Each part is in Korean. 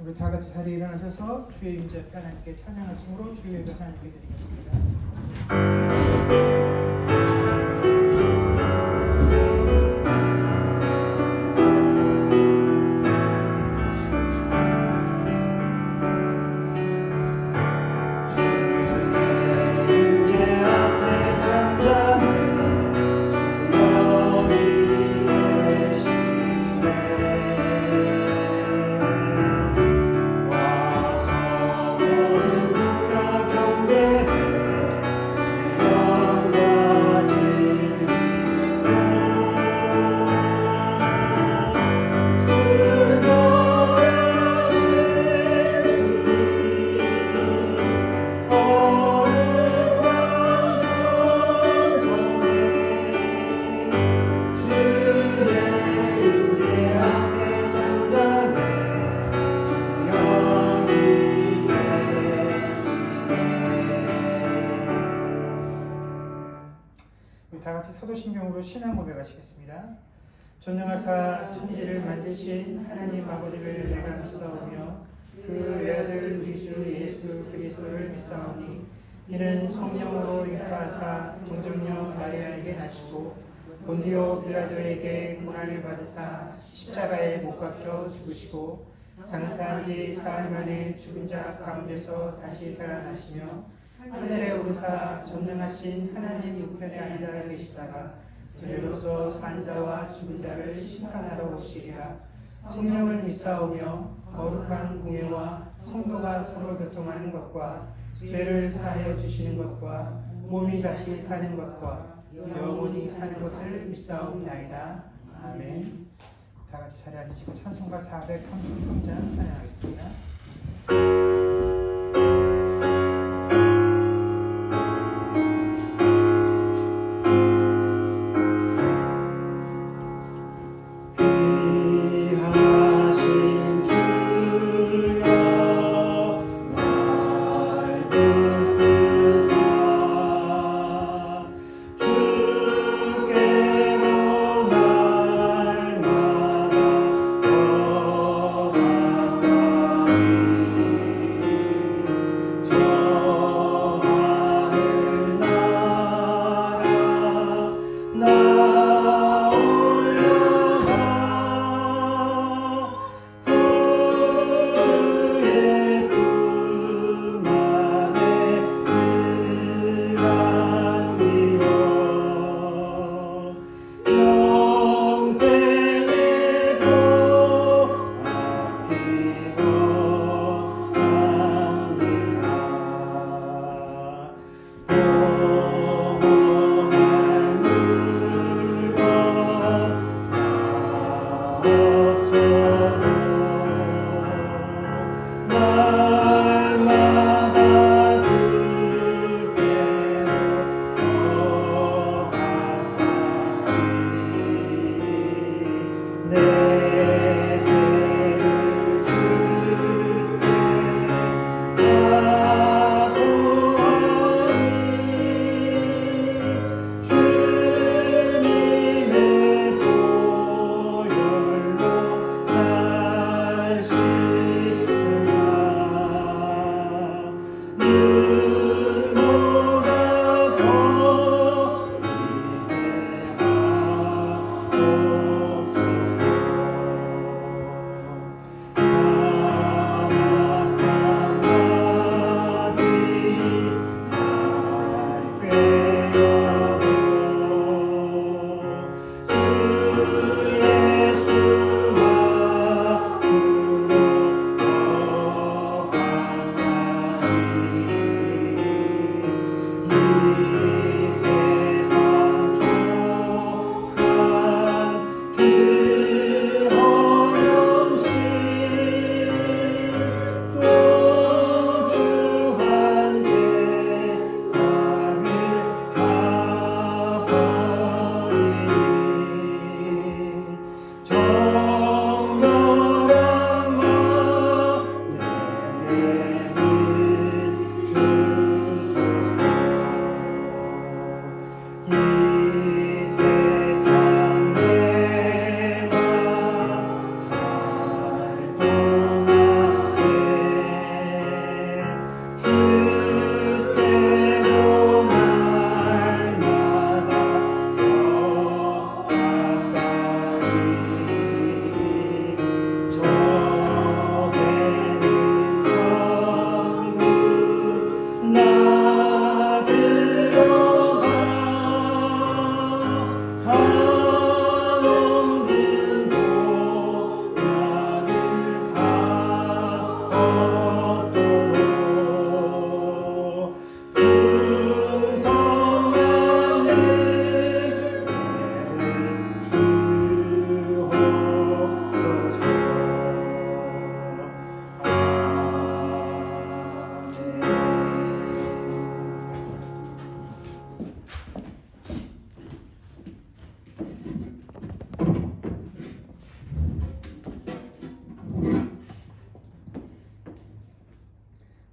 우리 다 같이 자리에 일어나셔서 주의 임재 앞에 하나님께 찬양하심으로 주의 예배 하나님께 드리겠습니다. 다 같이 사도신경으로 신앙 고백하시겠습니다. 존경하사 천지를 만드신 하나님 아버지를 내가 믿사오며 그 외아들 우리 주 예수 그리스도를 믿사오니 이는 성령으로 잉타하사 동정녀 마리아에게 나시고 본디오 빌라도에게 고난을 받으사 십자가에 못 박혀 죽으시고 장사한 지 사흘 만에 죽은 자 가운데서 다시 살아나시며 하늘에 오르사 전능하신 하나님 우편에 앉아 계시다가 저리로서 산 자와 죽은 자를 심판하러 오시리라. 성령을 믿사오며 거룩한 공예와 성도가 서로 교통하는 것과 죄를 사하여 주시는 것과 몸이 다시 사는 것과 영원히 사는 것을 믿사옵나이다. 아멘. 다 같이 자리에 앉으시고 찬송가 433장 찬양하겠습니다.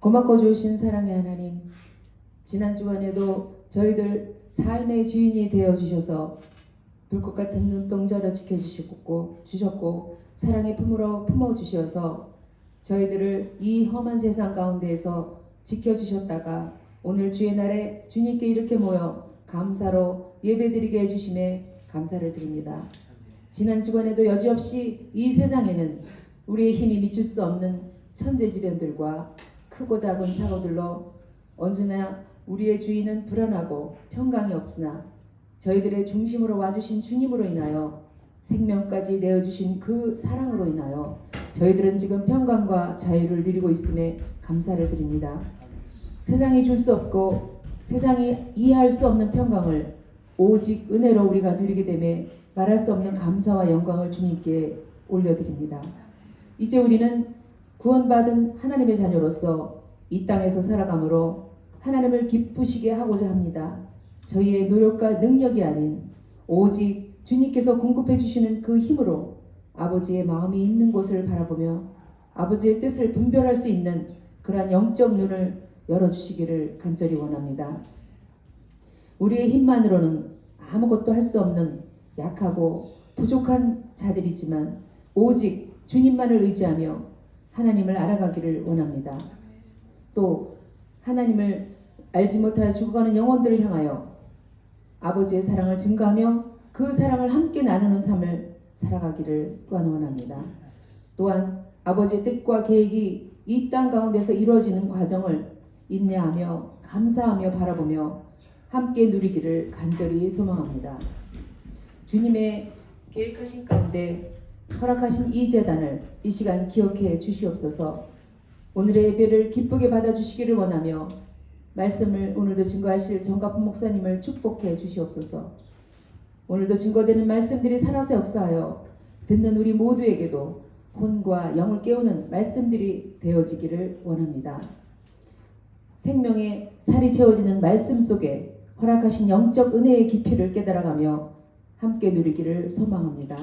고맙고 좋으신 사랑의 하나님, 지난 주간에도 저희들 삶의 주인이 되어주셔서 불꽃 같은 눈동자로 지켜주셨고 사랑의 품으로 품어주셔서 저희들을 이 험한 세상 가운데에서 지켜주셨다가 오늘 주의 날에 주님께 이렇게 모여 감사로 예배드리게 해주심에 감사를 드립니다. 지난 주간에도 여지없이 이 세상에는 우리의 힘이 미칠 수 없는 천재지변들과 크고 작은 사고들로 언제나 우리의 주인은 불안하고 평강이 없으나 저희들의 중심으로 와주신 주님으로 인하여 생명까지 내어주신 그 사랑으로 인하여 저희들은 지금 평강과 자유를 누리고 있음에 감사를 드립니다. 세상이 줄 수 없고 세상이 이해할 수 없는 평강을 오직 은혜로 우리가 누리게 되매 말할 수 없는 감사와 영광을 주님께 올려드립니다. 이제 우리는 구원받은 하나님의 자녀로서 이 땅에서 살아감으로 하나님을 기쁘시게 하고자 합니다. 저희의 노력과 능력이 아닌 오직 주님께서 공급해 주시는 그 힘으로 아버지의 마음이 있는 곳을 바라보며 아버지의 뜻을 분별할 수 있는 그러한 영적 눈을 열어주시기를 간절히 원합니다. 우리의 힘만으로는 아무것도 할 수 없는 약하고 부족한 자들이지만 오직 주님만을 의지하며 하나님을 알아가기를 원합니다. 또 하나님을 알지 못하여 죽어가는 영혼들을 향하여 아버지의 사랑을 증거하며 그 사랑을 함께 나누는 삶을 살아가기를 또한 원합니다. 또한 아버지의 뜻과 계획이 이 땅 가운데서 이루어지는 과정을 인내하며 감사하며 바라보며 함께 누리기를 간절히 소망합니다. 주님의 계획하신 가운데 허락하신 이 제단을 이 시간 기억해 주시옵소서. 오늘의 예배를 기쁘게 받아주시기를 원하며 말씀을 오늘도 증거하실 정갑훈 목사님을 축복해 주시옵소서. 오늘도 증거되는 말씀들이 살아서 역사하여 듣는 우리 모두에게도 혼과 영을 깨우는 말씀들이 되어지기를 원합니다. 생명의 살이 채워지는 말씀 속에 허락하신 영적 은혜의 깊이를 깨달아가며 함께 누리기를 소망합니다.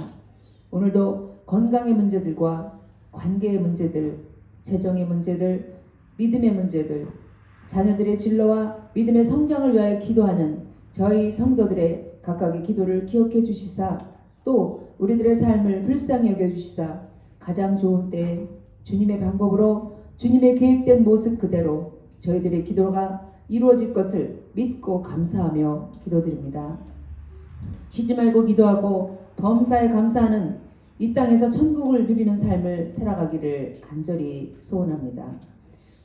오늘도 건강의 문제들과 관계의 문제들, 재정의 문제들, 믿음의 문제들, 자녀들의 진로와 믿음의 성장을 위하여 기도하는 저희 성도들의 각각의 기도를 기억해 주시사 또 우리들의 삶을 불쌍히 여겨 주시사 가장 좋은 때에 주님의 방법으로 주님의 계획된 모습 그대로 저희들의 기도가 이루어질 것을 믿고 감사하며 기도드립니다. 쉬지 말고 기도하고 범사에 감사하는 이 땅에서 천국을 누리는 삶을 살아가기를 간절히 소원합니다.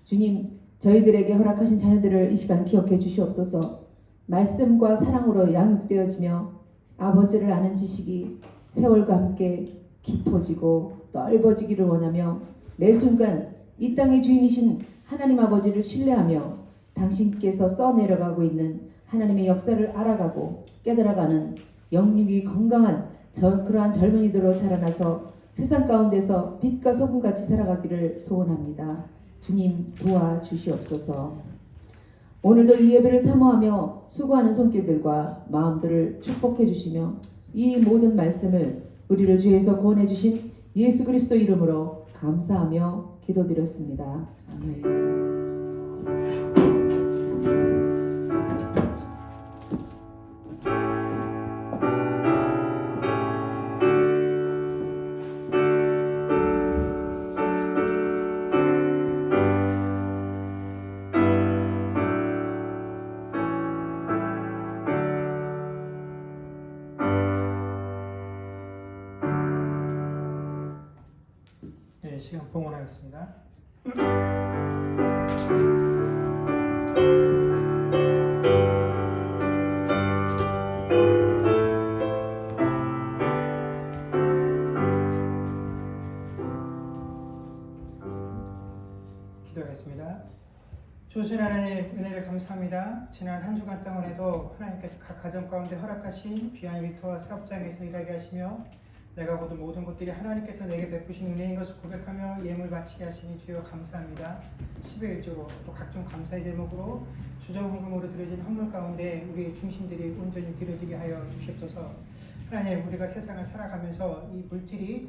주님, 저희들에게 허락하신 자녀들을 이 시간 기억해 주시옵소서. 말씀과 사랑으로 양육되어지며 아버지를 아는 지식이 세월과 함께 깊어지고 넓어지기를 원하며 매 순간 이 땅의 주인이신 하나님 아버지를 신뢰하며 당신께서 써내려가고 있는 하나님의 역사를 알아가고 깨달아가는 영육이 건강한 그러한 젊은이들로 자라나서 세상 가운데서 빛과 소금같이 살아가기를 소원합니다. 주님 도와주시옵소서. 오늘도 이 예배를 사모하며 수고하는 손길들과 마음들을 축복해 주시며 이 모든 말씀을 우리를 주에서 구원해 주신 예수 그리스도 이름으로 감사하며 기도드렸습니다. 아멘. 네, 시간 봉헌하겠습니다. 기도하겠습니다. 좋으신 하나님 은혜를 감사합니다. 지난 한 주간 동안에도 하나님께서 각 가정 가운데 허락하신 귀한 일터와 사업장에서 일하게 하시며 내가 거둔 모든 것들이 하나님께서 내게 베푸신 은혜인 것을 고백하며 예물 바치게 하시니 주여 감사합니다. 10의 1조로 또 각종 감사의 제목으로 주정헌금으로 드려진 헌물 가운데 우리의 중심들이 온전히 드려지게 하여 주시옵소서. 하나님, 우리가 세상을 살아가면서 이 물질이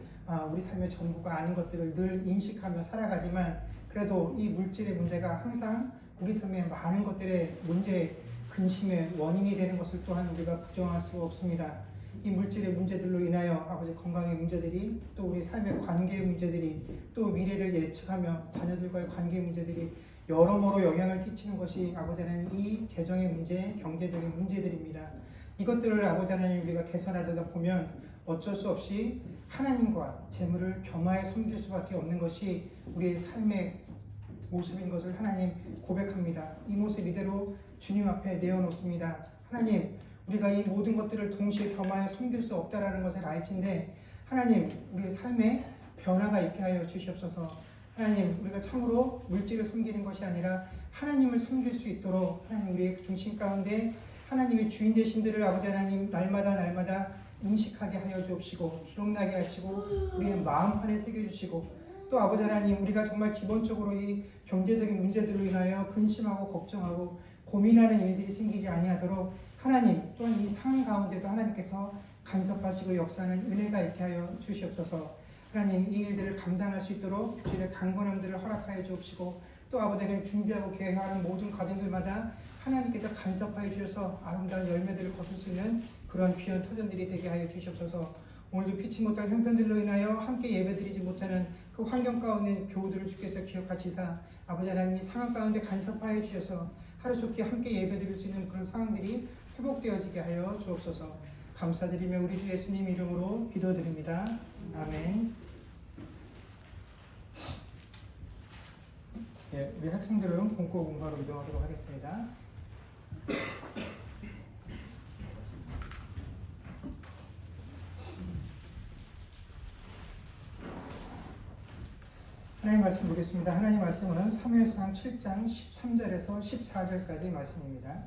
우리 삶의 전부가 아닌 것들을 늘 인식하며 살아가지만, 그래도 이 물질의 문제가 항상 우리 삶의 많은 것들의 문제, 근심의 원인이 되는 것을 또한 우리가 부정할 수 없습니다. 이 물질의 문제들로 인하여 아버지 건강의 문제들이, 또 우리 삶의 관계의 문제들이, 또 미래를 예측하며 자녀들과의 관계의 문제들이 여러모로 영향을 끼치는 것이 아버지 하나님 이 재정의 문제, 경제적인 문제들입니다. 이것들을 아버지 하나님 우리가 개선하려다 보면 어쩔 수 없이 하나님과 재물을 겸하여 섬길 수밖에 없는 것이 우리의 삶의 모습인 것을 하나님 고백합니다. 이 모습 이대로 주님 앞에 내어놓습니다. 하나님, 우리가 이 모든 것들을 동시에 겸하여 섬길 수 없다라는 것을 알진데, 하나님, 우리의 삶에 변화가 있게 하여 주시옵소서. 하나님, 우리가 참으로 물질을 섬기는 것이 아니라 하나님을 섬길 수 있도록 하나님 우리의 중심 가운데 하나님의 주인 되신들을 아버지 하나님 날마다 인식하게 하여 주옵시고, 기억나게 하시고, 우리의 마음판에 새겨주시고, 또 아버지 하나님, 우리가 정말 기본적으로 이 경제적인 문제들로 인하여 근심하고 걱정하고 고민하는 일들이 생기지 아니하도록 하나님, 또한 이 상황 가운데도 하나님께서 간섭하시고 역사하는 은혜가 있게 하여 주시옵소서. 하나님, 이 일들을 감당할 수 있도록 주의 강건함들을 허락하여 주옵시고, 또 아버지 하나님 준비하고 계획하는 모든 가정들마다 하나님께서 간섭하여 주셔서 아름다운 열매들을 거둘 수 있는 그런 귀한 터전들이 되게 하여 주시옵소서. 오늘도 피치 못할 형편들로 인하여 함께 예배드리지 못하는 그 환경 가운데 교우들을 주께서 기억하시사 아버지 하나님 이 상황 가운데 간섭하여 주셔서 하루속히 함께 예배드릴 수 있는 그런 상황들이 회복되어지게 하여 주옵소서. 감사드리며 우리 주 예수님 이름으로 기도드립니다. 아멘. 예, 우리 학생들은 공고 공부하러 이동하도록 하겠습니다. 하나님 말씀 보겠습니다. 하나님 말씀은 사무엘상 7장 13절에서 14절까지 말씀입니다.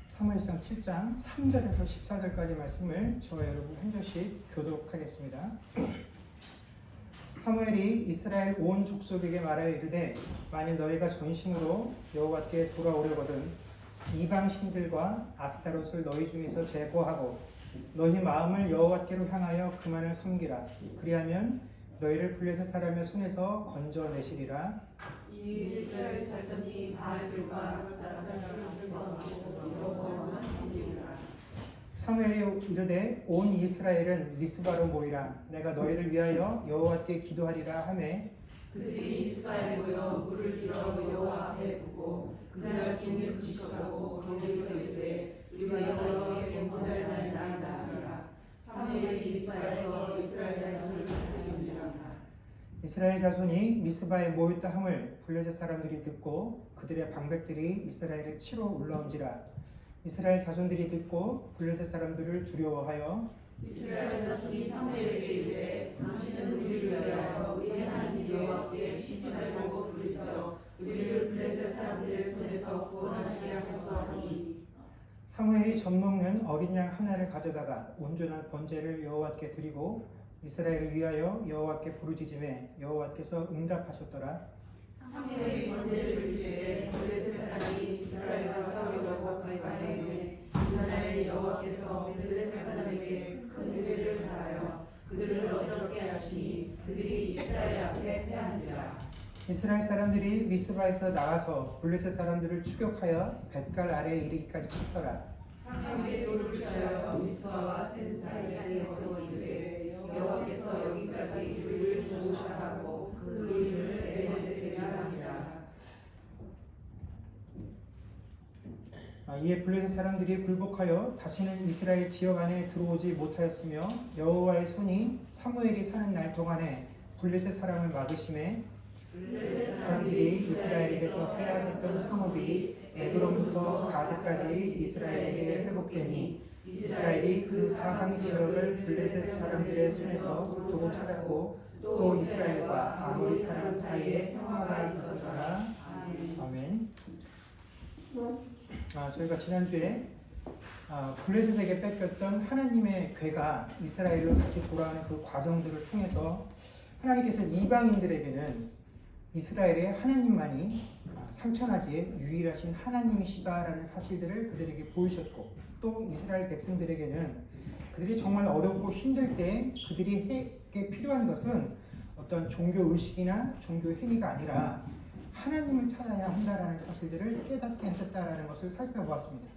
사무엘상 7장 3절에서 14절까지 말씀을 저와 여러분 한 절씩 교독하겠습니다. 사무엘이 이스라엘 온 족속에게 말하여 이르되, 만일 너희가 전심으로 여호와께 돌아오려거든 이방 신들과 아스타롯을 너희 중에서 제거하고 너희 마음을 여호와께로 향하여 그만을 섬기라. 그리하면 너희를 블레셋 사람의 손에서 건져내시리라. 이 이스라엘 자손이 바알들과 아스타롯을 제거하고 여호와만 섬기리라. 사무엘이 이르되 온 이스라엘은 미스바로 모이라. 내가 너희를 위하여 여호와께 기도하리라 하매 그들이 미스바에 모여 물을 들어 여호와 앞에 붓고 그날 종일 금식하고 거기서 이르되 우리가 여호와께 범죄하나이다 하니라. 사무엘이 미스바에서 이스라엘 자손을 다스리니라. 이스라엘 자손이 미스바에 모였다 함을 블레셋 사람들이 듣고 그들의 방백들이 이스라엘을 치러 올라온지라. 이스라엘 자손들이 듣고 블레셋 사람들을 두려워하여 이스라엘 자손이 사무엘에게 이르되 당신은 우리를 위하여 우리 하나님 여호와께 시집살고 부르시어 우리를 블레셋 사람들의 손에서 구원하시게 하소서 하니. 사무엘이 젖먹는 어린 양 하나를 가져다가 온전한 번제를 여호와께 드리고 이스라엘을 위하여 여호와께 부르짖음에 여호와께서 응답하셨더라. 사무엘이 번제를 드릴 때 블레셋 사람이 이스라엘과 싸우려고 가까이하매 그날에 여호와께서 블레셋 사람에게 큰 은혜를 바라여 그들을 어렵게 하시니 그들이 이스라엘 앞에 패한지라. 이스라엘 사람들이 미스바에서 나와서 블레셋 사람들을 추격하여 벳갈 아래에 이르기까지 쳤더라. 사무엘이 돌을 펴여 미스바와 센 사이에서 이르되 여호와께서 여기까지 우리를 도우셨다고 그 이름을 에베네셀이라 하니라. 이에 블레셋 사람들이 굴복하여 다시는 이스라엘 지역 안에 들어오지 못하였으며 여호와의 손이 사무엘이 사는 날 동안에 블레셋 사람을 막으심에 사람들이 이스라엘에게서 빼앗았던 성읍이 에그론부터 가드까지 이스라엘에게 회복되니 이스라엘이 그 사방 지역을 블레셋 사람들의 손에서 도로 찾았고 또 이스라엘과 아모리 사람 사이에 평화가 있었더라. 아멘. 저희가 지난주에 블레셋에게 뺏겼던 하나님의 괴가 이스라엘로 다시 돌아오는 그 과정들을 통해서 하나님께서 이방인들에게는 이스라엘의 하나님만이 상천하지의 유일하신 하나님이시다라는 사실들을 그들에게 보이셨고, 또 이스라엘 백성들에게는 그들이 정말 어렵고 힘들 때 그들에게 필요한 것은 어떤 종교 의식이나 종교 행위가 아니라 하나님을 찾아야 한다라는 사실들을 깨닫게 하셨다라는 것을 살펴보았습니다.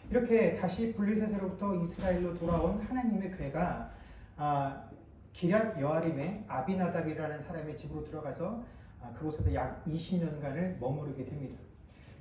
이렇게 다시 블레셋으로부터 이스라엘로 돌아온 하나님의 괴가 기럇 여아림의 아비나답이라는 사람의 집으로 들어가서 그곳에서 약 20년간을 머무르게 됩니다.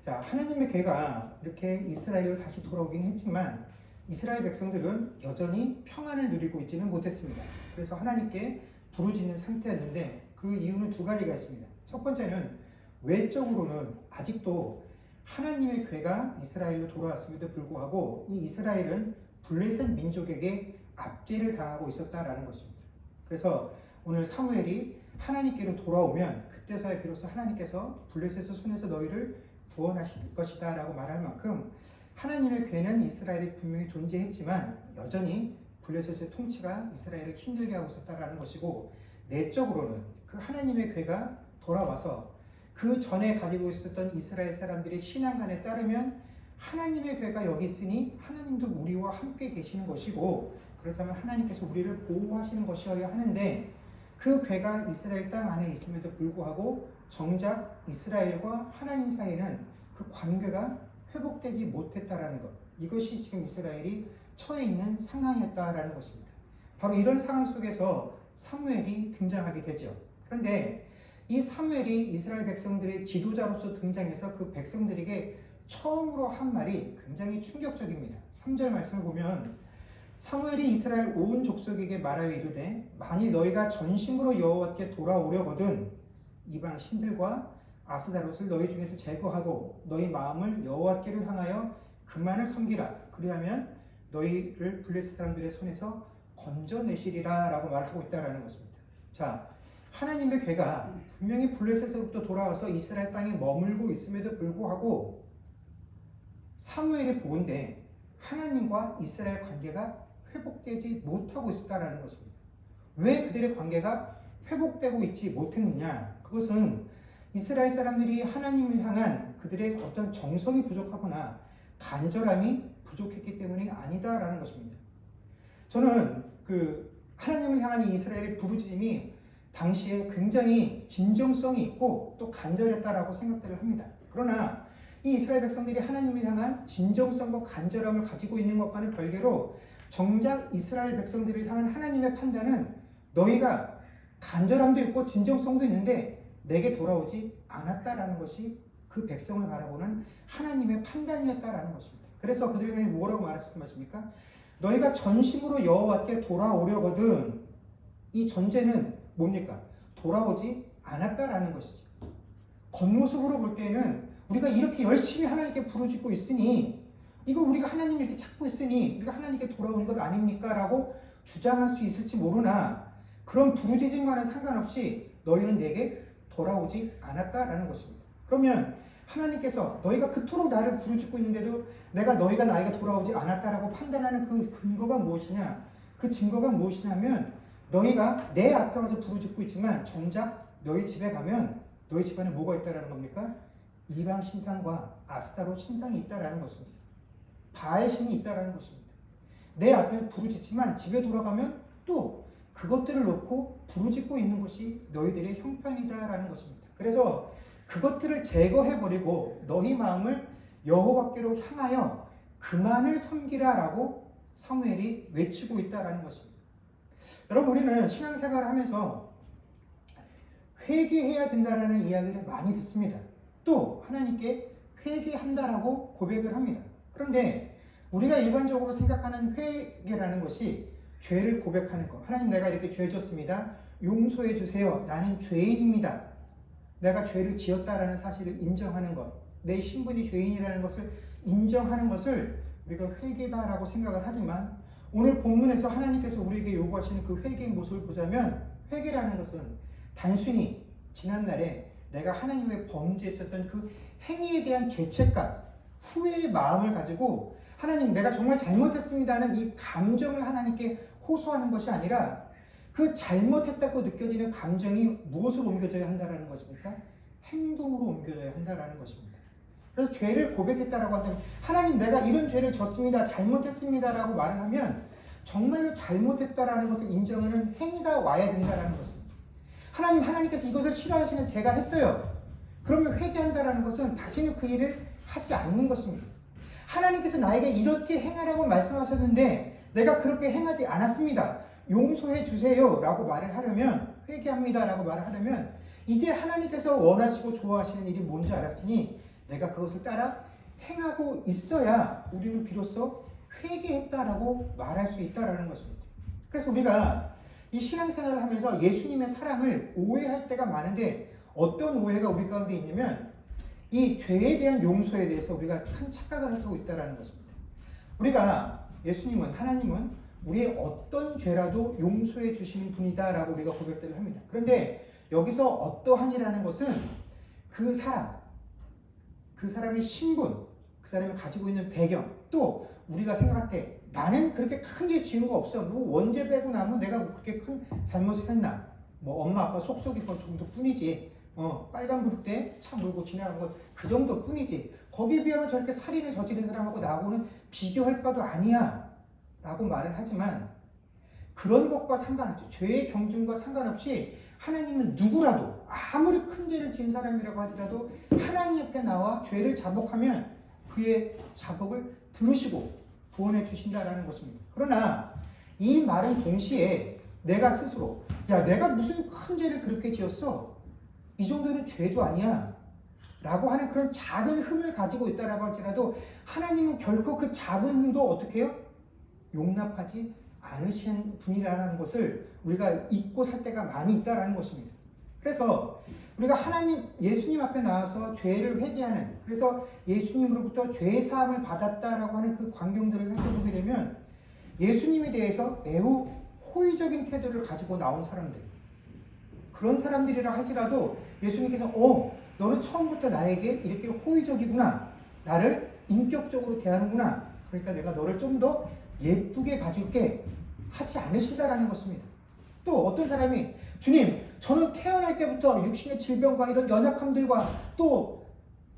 자, 하나님의 괴가 이렇게 이스라엘로 다시 돌아오긴 했지만 이스라엘 백성들은 여전히 평안을 누리고 있지는 못했습니다. 그래서 하나님께 부르짖는 상태였는데 그 이유는 두 가지가 있습니다. 첫 번째는 외적으로는 아직도 하나님의 괴가 이스라엘로 돌아왔음에도 불구하고 이 이스라엘은 블레셋 민족에게 압제를 당하고 있었다라는 것입니다. 그래서 오늘 사무엘이 하나님께로 돌아오면 그때서야 비로소 하나님께서 블레셋의 손에서 너희를 구원하실 것이다 라고 말할 만큼 하나님의 괴는 이스라엘에 분명히 존재했지만 여전히 블레셋의 통치가 이스라엘을 힘들게 하고 있었다라는 것이고, 내적으로는 그 하나님의 괴가 돌아와서 그 전에 가지고 있었던 이스라엘 사람들의 신앙관에 따르면 하나님의 괴가 여기 있으니 하나님도 우리와 함께 계시는 것이고, 그렇다면 하나님께서 우리를 보호하시는 것이어야 하는데, 그 괴가 이스라엘 땅 안에 있음에도 불구하고 정작 이스라엘과 하나님 사이에는 그 관계가 회복되지 못했다라는 것, 이것이 지금 이스라엘이 처해 있는 상황이었다라는 것입니다. 바로 이런 상황 속에서 사무엘이 등장하게 되죠. 그런데 이 사무엘이 이스라엘 백성들의 지도자로서 등장해서 그 백성들에게 처음으로 한 말이 굉장히 충격적입니다. 3절 말씀을 보면 사무엘이 이스라엘 온 족속에게 말하여 이르되 만일 너희가 전심으로 여호와께 돌아오려거든 이방 신들과 아스다롯을 너희 중에서 제거하고 너희 마음을 여호와께로 향하여 그만을 섬기라. 그리하면 너희를 블레셋 사람들의 손에서 건져내시리라 라고 말하고 있다는 것입니다. 자, 하나님의 괴가 분명히 블레셋으로부터 돌아와서 이스라엘 땅에 머물고 있음에도 불구하고 사무엘이 보건대 하나님과 이스라엘 관계가 회복되지 못하고 있었다는 것입니다. 왜 그들의 관계가 회복되고 있지 못했느냐? 그것은 이스라엘 사람들이 하나님을 향한 그들의 어떤 정성이 부족하거나 간절함이 부족했기 때문이 아니다라는 것입니다. 저는 하나님을 향한 이스라엘의 부르짖음이 당시에 굉장히 진정성이 있고 또 간절했다라고 생각들을 합니다. 그러나 이 이스라엘 백성들이 하나님을 향한 진정성과 간절함을 가지고 있는 것과는 별개로 정작 이스라엘 백성들을 향한 하나님의 판단은 너희가 간절함도 있고 진정성도 있는데 내게 돌아오지 않았다라는 것이 그 백성을 바라보는 하나님의 판단이었다라는 것입니다. 그래서 그들에게 뭐라고 말씀하십니까? 너희가 전심으로 여호와께 돌아오려거든. 이 전제는 뭡니까? 돌아오지 않았다라는 것이죠. 겉모습으로 볼 때는 우리가 이렇게 열심히 하나님께 부르짖고 있으니 이거 우리가 하나님을 이렇게 찾고 있으니 우리가 하나님께 돌아오는 것 아닙니까? 라고 주장할 수 있을지 모르나 그런 부르짖음과는 상관없이 너희는 내게 돌아오지 않았다라는 것입니다. 그러면 하나님께서 너희가 그토록 나를 부르짖고 있는데도 너희가 나에게 돌아오지 않았다라고 판단하는 그 근거가 무엇이냐? 그 증거가 무엇이냐면 너희가 내 앞에 와서 부르짖고 있지만 정작 너희 집에 가면 너희 집안에 뭐가 있다라는 겁니까? 이방 신상과 아스타롯 신상이 있다라는 것입니다. 바알 신이 있다라는 것입니다. 내 앞에 부르짖지만 집에 돌아가면 또 그것들을 놓고 부르짖고 있는 것이 너희들의 형편이다라는 것입니다. 그래서 그것들을 제거해버리고 너희 마음을 여호와께로 향하여 그만을 섬기라라고 사무엘이 외치고 있다라는 것입니다. 여러분, 우리는 신앙생활을 하면서 회개해야 된다라는 이야기를 많이 듣습니다. 또 하나님께 회개한다라고 고백을 합니다. 그런데 우리가 일반적으로 생각하는 회개라는 것이 죄를 고백하는 것. 하나님, 내가 이렇게 죄 졌습니다. 용서해 주세요. 나는 죄인입니다. 내가 죄를 지었다라는 사실을 인정하는 것. 내 신분이 죄인이라는 것을 인정하는 것을 우리가 회개다라고 생각을 하지만 오늘 본문에서 하나님께서 우리에게 요구하시는 그 회개의 모습을 보자면 회개라는 것은 단순히 지난날에 내가 하나님의 범죄했었던 그 행위에 대한 죄책감, 후회의 마음을 가지고 하나님, 내가 정말 잘못했습니다는 이 감정을 하나님께 호소하는 것이 아니라 그 잘못했다고 느껴지는 감정이 무엇으로 옮겨져야 한다는 것입니까? 행동으로 옮겨져야 한다는 것입니다. 그래서 죄를 고백했다라고 한다면 하나님, 내가 이런 죄를 졌습니다. 잘못했습니다라고 말을 하면 정말로 잘못했다라는 것을 인정하는 행위가 와야 된다라는 것입니다. 하나님께서 이것을 싫어하시는 제가 했어요. 그러면 회개한다라는 것은 다시는 그 일을 하지 않는 것입니다. 하나님께서 나에게 이렇게 행하라고 말씀하셨는데 내가 그렇게 행하지 않았습니다. 용서해 주세요 라고 말을 하려면, 회개합니다 라고 말을 하려면 이제 하나님께서 원하시고 좋아하시는 일이 뭔지 알았으니 내가 그것을 따라 행하고 있어야 우리는 비로소 회개했다라고 말할 수 있다라는 것입니다. 그래서 우리가 이 신앙생활을 하면서 예수님의 사랑을 오해할 때가 많은데, 어떤 오해가 우리 가운데 있냐면 이 죄에 대한 용서에 대해서 우리가 큰 착각을 하고 있다는 것입니다. 우리가 하나님은 우리의 어떤 죄라도 용서해 주시는 분이다라고 우리가 고백들을 합니다. 그런데 여기서 어떠한이라는 것은 그 사람의 신분, 그 사람이 가지고 있는 배경, 또 우리가 생각할 때 나는 그렇게 큰 죄 지은 거 없어. 뭐 원죄 빼고 나면 내가 뭐 그렇게 큰 잘못을 했나? 뭐 엄마 아빠 속속일 것 정도뿐이지. 빨간불 때 차 몰고 지나간 것 그 정도뿐이지. 거기에 비하면 저렇게 살인을 저지른 사람하고 나하고는 비교할 바도 아니야 라고 말을 하지만, 그런 것과 상관없이, 죄의 경중과 상관없이 하나님은 누구라도 아무리 큰 죄를 지은 사람이라고 하더라도 하나님 옆에 나와 죄를 자복하면 그의 자복을 들으시고 구원해 주신다라는 것입니다. 그러나 이 말은 동시에 내가 스스로 내가 무슨 큰 죄를 그렇게 지었어? 이 정도는 죄도 아니야 라고 하는 그런 작은 흠을 가지고 있다라고 할지라도 하나님은 결코 그 작은 흠도 어떻게 해요? 용납하지 않으신 분이라는 것을 우리가 잊고 살 때가 많이 있다라는 것입니다. 그래서 우리가 예수님 앞에 나와서 죄를 회개하는, 그래서 예수님으로부터 죄 사함을 받았다라고 하는 그 광경들을 살펴보게 되면 예수님에 대해서 매우 호의적인 태도를 가지고 나온 사람들, 그런 사람들이라 할지라도 예수님께서 너는 처음부터 나에게 이렇게 호의적이구나, 나를 인격적으로 대하는구나, 그러니까 내가 너를 좀 더 예쁘게 봐줄게 하지 않으시다라는 것입니다. 또 어떤 사람이 주님, 저는 태어날 때부터 육신의 질병과 이런 연약함들과 또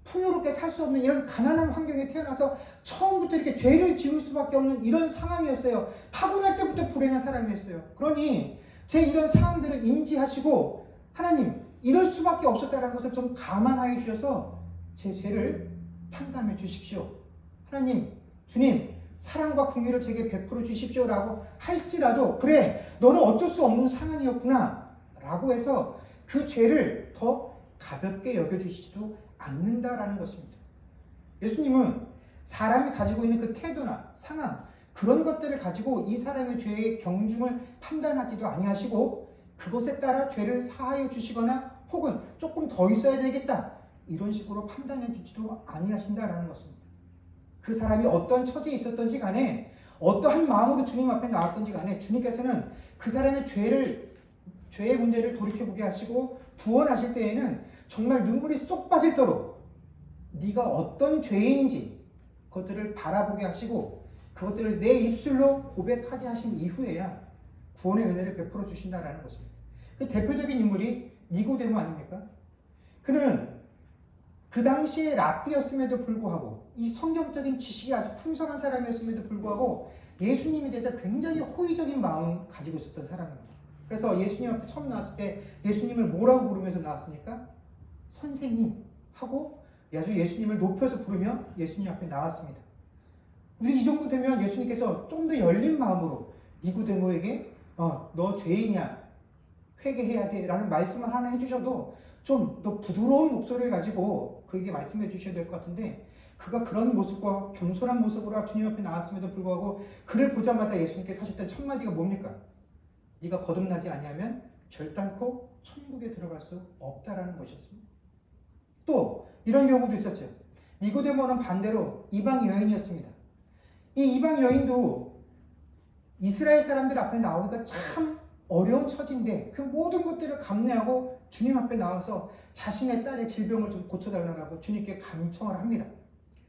풍요롭게 살 수 없는 이런 가난한 환경에 태어나서 처음부터 이렇게 죄를 지을 수밖에 없는 이런 상황이었어요. 타고날 때부터 불행한 사람이었어요. 그러니 제 이런 상황들을 인지하시고 하나님, 이럴 수밖에 없었다는 것을 좀 감안하여 주셔서 제 죄를 탕감해 주십시오. 하나님, 주님, 사랑과 긍휼을 제게 베풀어 주십시오 라고 할지라도, 그래, 너는 어쩔 수 없는 상황이었구나 라고 해서 그 죄를 더 가볍게 여겨주시지도 않는다라는 것입니다. 예수님은 사람이 가지고 있는 그 태도나 상황, 그런 것들을 가지고 이 사람의 죄의 경중을 판단하지도 아니하시고 그것에 따라 죄를 사하여 주시거나 혹은 조금 더 있어야 되겠다 이런 식으로 판단해 주지도 아니하신다라는 것입니다. 그 사람이 어떤 처지에 있었던지 간에 어떠한 마음으로 주님 앞에 나왔던지 간에 주님께서는 그 사람의 죄의 문제를 돌이켜보게 하시고 구원하실 때에는 정말 눈물이 쏙 빠질도록 네가 어떤 죄인인지 그것들을 바라보게 하시고 그것들을 내 입술로 고백하게 하신 이후에야 구원의 은혜를 베풀어 주신다라는 것입니다. 그 대표적인 인물이 니고데모 아닙니까? 그는 그 당시에 랍비였음에도 불구하고 이 성경적인 지식이 아주 풍성한 사람이었음에도 불구하고 예수님에 대해서 굉장히 호의적인 마음을 가지고 있었던 사람입니다. 그래서 예수님 앞에 처음 나왔을 때 예수님을 뭐라고 부르면서 나왔습니까? 선생님 하고 아주 예수님을 높여서 부르며 예수님 앞에 나왔습니다. 우리 이 정도 되면 예수님께서 좀 더 열린 마음으로 니고데모에게 너 죄인이야, 회개해야 돼 라는 말씀을 하나 해주셔도 좀 더 부드러운 목소리를 가지고 그에게 말씀해 주셔야 될 것 같은데, 그가 그런 모습과 겸손한 모습으로 주님 앞에 나왔음에도 불구하고 그를 보자마자 예수님께서 하셨던 첫 마디가 뭡니까? 네가 거듭나지 아니하면 결단코 천국에 들어갈 수 없다라는 것이었습니다. 또 이런 경우도 있었죠. 니고데모는 반대로 이방 여인이었습니다. 이 이방 여인도 이스라엘 사람들 앞에 나오니까 참 어려운 처지인데 그 모든 것들을 감내하고 주님 앞에 나와서 자신의 딸의 질병을 좀 고쳐달라고 주님께 간청을 합니다.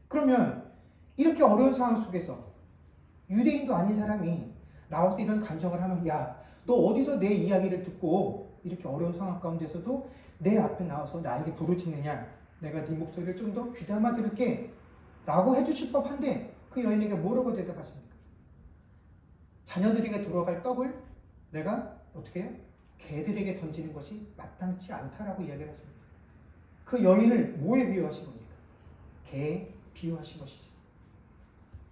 그러면 이렇게 어려운 상황 속에서 유대인도 아닌 사람이 나와서 이런 간청을 하면 너 어디서 내 이야기를 듣고 이렇게 어려운 상황 가운데서도 내 앞에 나와서 나에게 부르짖느냐, 내가 네 목소리를 좀 더 귀담아 들을게 라고 해주실 법한데 그 여인에게 뭐라고 대답하십니까? 자녀들에게 들어갈 떡을 내가 어떻게 해요? 개들에게 던지는 것이 마땅치 않다라고 이야기를 하십니다. 그 여인을 뭐에 비유하신 겁니까? 개에 비유하신 것이죠.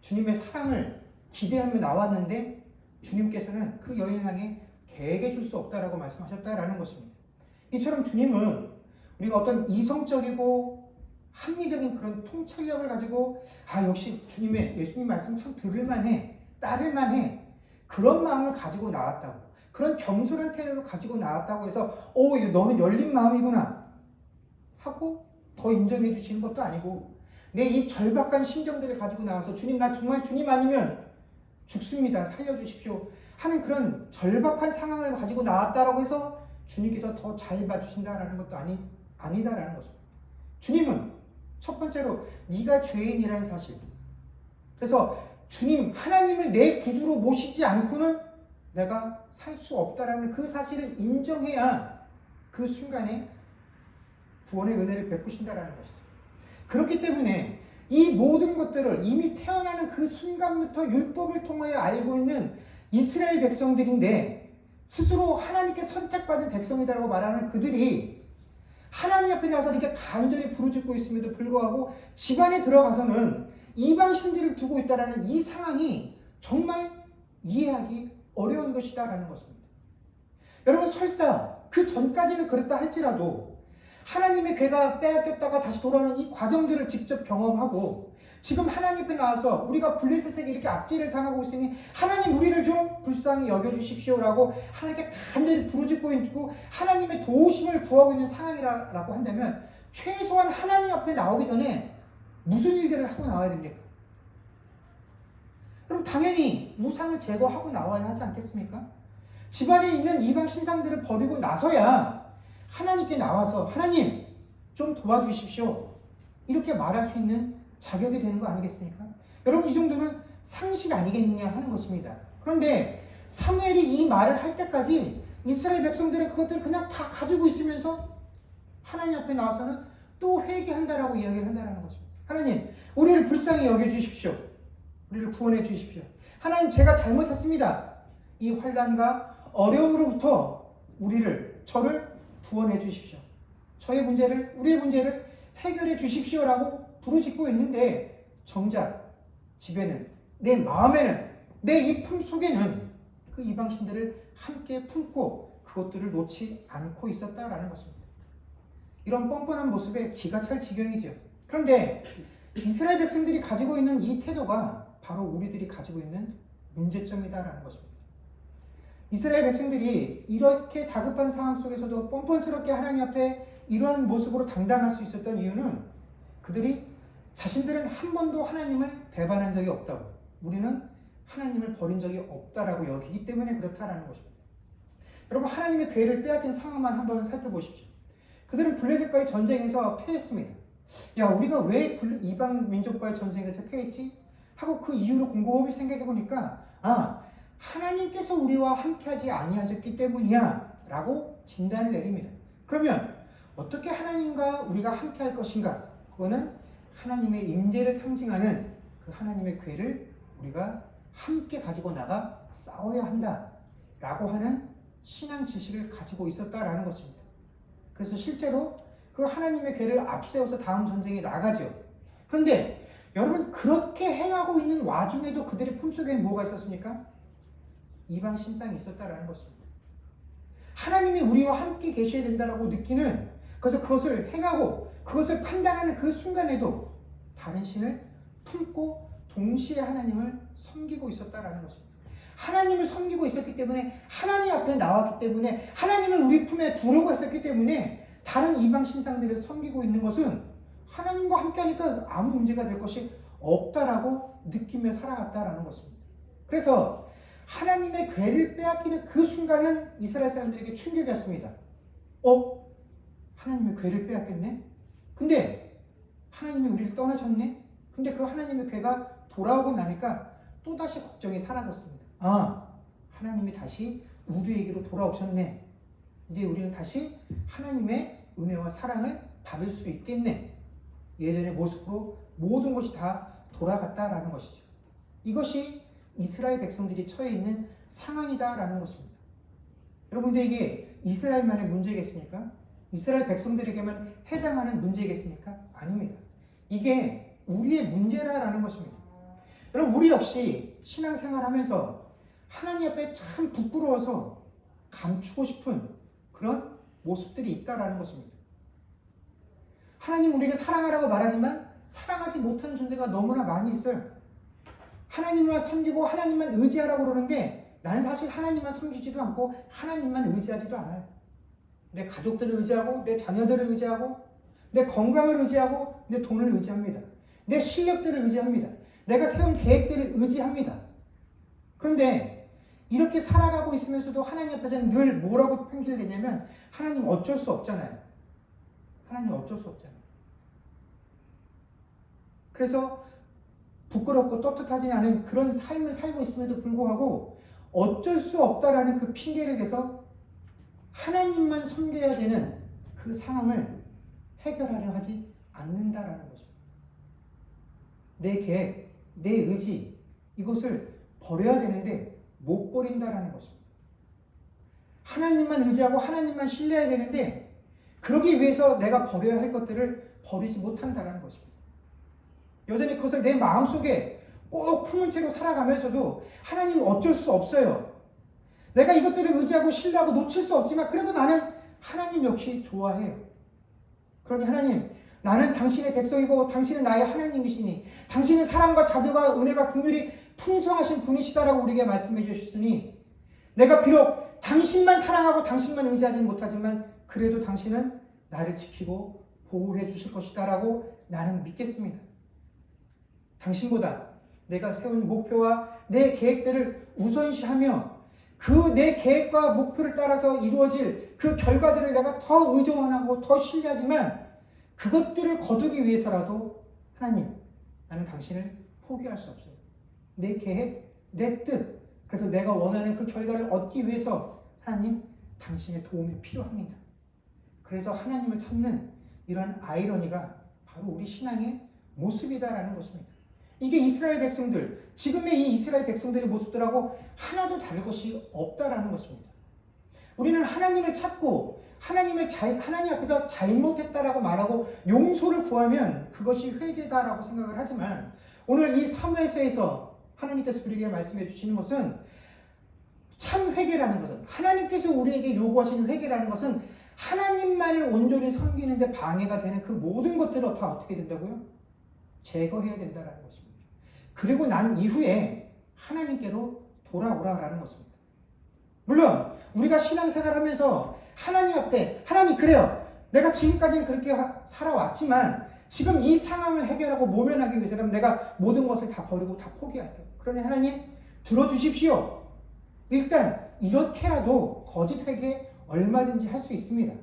주님의 사랑을 기대하며 나왔는데 주님께서는 그 여인을 향해 개에게 줄 수 없다라고 말씀하셨다라는 것입니다. 이처럼 주님은 우리가 어떤 이성적이고 합리적인 그런 통찰력을 가지고 역시 예수님 말씀 참 들을만해, 따를만해 그런 마음을 가지고 나왔다고, 그런 겸손한 태도를 가지고 나왔다고 해서 너는 열린 마음이구나 하고 더 인정해 주시는 것도 아니고, 내 이 절박한 심정들을 가지고 나와서 주님, 나 정말 주님 아니면 죽습니다, 살려주십시오 하는 그런 절박한 상황을 가지고 나왔다라고 해서 주님께서 더 잘 봐주신다라는 것도 아니다라는 것입니다. 주님은 첫 번째로 네가 죄인이라는 사실, 그래서 주님 하나님을 내 구주로 모시지 않고는 내가 살 수 없다라는 그 사실을 인정해야 그 순간에 구원의 은혜를 베푸신다라는 것이죠. 그렇기 때문에 이 모든 것들을 이미 태어나는 그 순간부터 율법을 통하여 알고 있는 이스라엘 백성들인데, 스스로 하나님께 선택받은 백성이다라고 말하는 그들이 하나님 앞에 나와서 이렇게 간절히 부르짖고 있음에도 불구하고 집안에 들어가서는 이방 신들을 두고 있다라는 이 상황이 정말 이해하기 어려운 것이다라는 것입니다. 여러분, 설사 그 전까지는 그랬다 할지라도 하나님의 괴가 빼앗겼다가 다시 돌아오는 이 과정들을 직접 경험하고, 지금 하나님 앞에 나와서 우리가 블레셋에게 이렇게 압제를 당하고 있으니 하나님 우리를 좀 불쌍히 여겨주십시오라고 하나님께 간절히 부르짖고 있고 하나님의 도우심을 구하고 있는 상황이라고 한다면, 최소한 하나님 앞에 나오기 전에 무슨 일들을 하고 나와야 됩니까? 그럼 당연히 무상을 제거하고 나와야 하지 않겠습니까? 집안에 있는 이방 신상들을 버리고 나서야 하나님께 나와서 하나님 좀 도와주십시오 이렇게 말할 수 있는 자격이 되는 거 아니겠습니까? 여러분, 이 정도는 상식 아니겠느냐 하는 것입니다. 그런데 사무엘이 이 말을 할 때까지 이스라엘 백성들은 그것들을 그냥 다 가지고 있으면서 하나님 앞에 나와서는 또 회개한다라고 이야기를 한다는 것입니다. 하나님, 우리를 불쌍히 여겨주십시오. 우리를 구원해 주십시오. 하나님, 제가 잘못했습니다. 이 환난과 어려움으로부터 저를 구원해 주십시오. 우리의 문제를 해결해 주십시오라고 부르짖고 있는데, 정작 집에는, 내 마음에는, 내 이 품 속에는 그 이방신들을 함께 품고 그것들을 놓지 않고 있었다라는 것입니다. 이런 뻔뻔한 모습에 기가 찰 지경이죠. 그런데 이스라엘 백성들이 가지고 있는 이 태도가 바로 우리들이 가지고 있는 문제점이다라는 것입니다. 이스라엘 백성들이 이렇게 다급한 상황 속에서도 뻔뻔스럽게 하나님 앞에 이러한 모습으로 당당할 수 있었던 이유는, 그들이 자신들은 한 번도 하나님을 배반한 적이 없다고, 우리는 하나님을 버린 적이 없다라고 여기기 때문에 그렇다라는 것입니다. 여러분, 하나님의 괴를 빼앗긴 상황만 한번 살펴보십시오. 그들은 블레셋과의 전쟁에서 패했습니다. 우리가 왜 이방 민족과의 전쟁에서 패했지? 하고 그 이유를 곰곰이 생각해 보니까 하나님께서 우리와 함께하지 아니하셨기 때문이야 라고 진단을 내립니다. 그러면 어떻게 하나님과 우리가 함께할 것인가? 그거는 하나님의 임재를 상징하는 그 하나님의 괴를 우리가 함께 가지고 나가 싸워야 한다라고 하는 신앙 지식을 가지고 있었다라는 것입니다. 그래서 실제로 그 하나님의 괴를 앞세워서 다음 전쟁에 나가죠. 그런데 여러분, 그렇게 행하고 있는 와중에도 그들의 품속에 뭐가 있었습니까? 이방 신상이 있었다라는 것입니다. 하나님이 우리와 함께 계셔야 된다라고 느끼는, 그래서 그것을 행하고 그것을 판단하는 그 순간에도 다른 신을 품고 동시에 하나님을 섬기고 있었다라는 것입니다. 하나님을 섬기고 있었기 때문에, 하나님 앞에 나왔기 때문에, 하나님을 우리 품에 두려고 했었기 때문에 다른 이방 신상들을 섬기고 있는 것은 하나님과 함께하니까 아무 문제가 될 것이 없다라고 느끼며 살아갔다라는 것입니다. 그래서 하나님의 괴를 빼앗기는 그 순간은 이스라엘 사람들에게 충격이었습니다. 하나님의 괴를 빼앗겼네? 근데 하나님이 우리를 떠나셨네? 근데 그 하나님의 괴가 돌아오고 나니까 또다시 걱정이 사라졌습니다. 하나님이 다시 우리에게로 돌아오셨네. 이제 우리는 다시 하나님의 은혜와 사랑을 받을 수 있겠네. 예전의 모습으로 모든 것이 다 돌아갔다라는 것이죠. 이것이 이스라엘 백성들이 처해 있는 상황이다라는 것입니다. 여러분, 근데 이게 이스라엘만의 문제겠습니까? 이스라엘 백성들에게만 해당하는 문제겠습니까? 아닙니다. 이게 우리의 문제라는 것입니다. 여러분, 우리 역시 신앙생활하면서 하나님 앞에 참 부끄러워서 감추고 싶은 그런 모습들이 있다라는 것입니다. 하나님 우리에게 사랑하라고 말하지만 사랑하지 못하는 존재가 너무나 많이 있어요. 하나님만 섬기고 하나님만 의지하라고 그러는데 난 사실 하나님만 섬기지도 않고 하나님만 의지하지도 않아요. 내 가족들을 의지하고 내 자녀들을 의지하고 내 건강을 의지하고 내 돈을 의지합니다. 내 실력들을 의지합니다. 내가 세운 계획들을 의지합니다. 그런데 이렇게 살아가고 있으면서도 하나님 앞에서는 늘 뭐라고 핑계를 대냐면 하나님 어쩔 수 없잖아요. 하나님 어쩔 수 없잖아요. 그래서 부끄럽고 떳떳하지 않은 그런 삶을 살고 있음에도 불구하고 어쩔 수 없다라는 그 핑계를 대서 하나님만 섬겨야 되는 그 상황을 해결하려 하지 않는다라는 거죠. 내 계획, 내 의지, 이것을 버려야 되는데 못 버린다라는 것입니다. 하나님만 의지하고 하나님만 신뢰해야 되는데 그러기 위해서 내가 버려야 할 것들을 버리지 못한다라는 것입니다. 여전히 그것을 내 마음속에 꼭 품은 채로 살아가면서도 하나님 어쩔 수 없어요. 내가 이것들을 의지하고 신뢰하고 놓칠 수 없지만 그래도 나는 하나님 역시 좋아해요. 그러니 하나님, 나는 당신의 백성이고 당신은 나의 하나님이시니 당신은 사랑과 자비와 은혜가 긍휼이 풍성하신 분이시다라고 우리에게 말씀해 주셨으니 내가 비록 당신만 사랑하고 당신만 의지하지는 못하지만 그래도 당신은 나를 지키고 보호해 주실 것이다라고 나는 믿겠습니다. 당신보다 내가 세운 목표와 내 계획들을 우선시하며 그 내 계획과 목표를 따라서 이루어질 그 결과들을 내가 더 의존하고 더 신뢰하지만 그것들을 거두기 위해서라도 하나님, 나는 당신을 포기할 수 없어요. 내 계획, 내 뜻, 그래서 내가 원하는 그 결과를 얻기 위해서 하나님, 당신의 도움이 필요합니다. 그래서 하나님을 찾는 이런 아이러니가 바로 우리 신앙의 모습이다라는 것입니다. 이게 이스라엘 백성들, 지금의 이 이스라엘 백성들의 모습들하고 하나도 다를 것이 없다라는 것입니다. 우리는 하나님을 찾고 하나님 앞에서 잘못했다라고 말하고 용서를 구하면 그것이 회개다라고 생각을 하지만 오늘 이 사무엘서에서 하나님께서 우리에게 말씀해 주시는 것은 참 회개라는 것은 하나님께서 우리에게 요구하시는 회개라는 것은 하나님만을 온전히 섬기는 데 방해가 되는 그 모든 것들을 다 어떻게 된다고요? 제거해야 된다라는 것입니다. 그리고 난 이후에 하나님께로 돌아오라라는 것입니다. 물론 우리가 신앙생활하면서 하나님 앞에 하나님 그래요. 내가 지금까지는 그렇게 살아왔지만 지금 이 상황을 해결하고 모면하기 위해서는 내가 모든 것을 다 버리고 다 포기할게요. 그러니 하나님 들어주십시오. 일단 이렇게라도 거짓 회개 얼마든지 할 수 있습니다.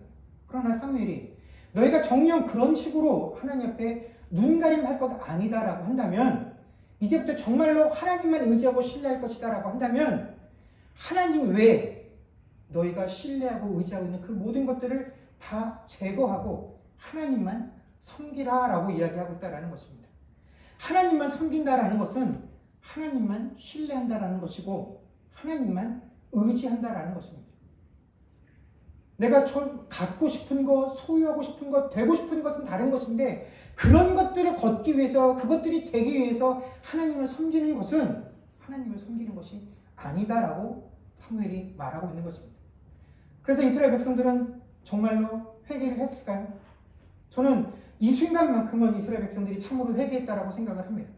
그러나 사무엘이 너희가 정녕 그런 식으로 하나님 앞에 눈가림 할 것 아니다라고 한다면 이제부터 정말로 하나님만 의지하고 신뢰할 것이다라고 한다면 하나님 외에 너희가 신뢰하고 의지하고 있는 그 모든 것들을 다 제거하고 하나님만 섬기라라고 이야기하고 있다라는 것입니다. 하나님만 섬긴다라는 것은 하나님만 신뢰한다라는 것이고 하나님만 의지한다라는 것입니다. 내가 갖고 싶은 것, 소유하고 싶은 것, 되고 싶은 것은 다른 것인데 그런 것들을 걷기 위해서 그것들이 되기 위해서 하나님을 섬기는 것은 하나님을 섬기는 것이 아니다라고 사무엘이 말하고 있는 것입니다. 그래서 이스라엘 백성들은 정말로 회개를 했을까요? 저는 이 순간만큼은 이스라엘 백성들이 참으로 회개했다라고 생각을 합니다.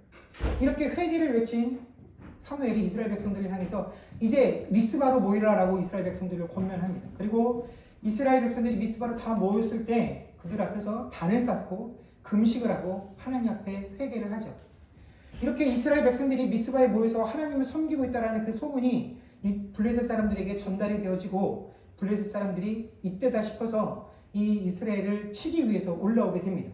이렇게 회개를 외친 사무엘이 이스라엘 백성들을 향해서 이제 미스바로 모이라라고 이스라엘 백성들을 권면합니다. 그리고 이스라엘 백성들이 미스바로 다 모였을 때 그들 앞에서 단을 쌓고 금식을 하고 하나님 앞에 회개를 하죠. 이렇게 이스라엘 백성들이 미스바에 모여서 하나님을 섬기고 있다는 그 소문이 블레셋 사람들에게 전달이 되어지고 블레셋 사람들이 이때다 싶어서 이 이스라엘을 치기 위해서 올라오게 됩니다.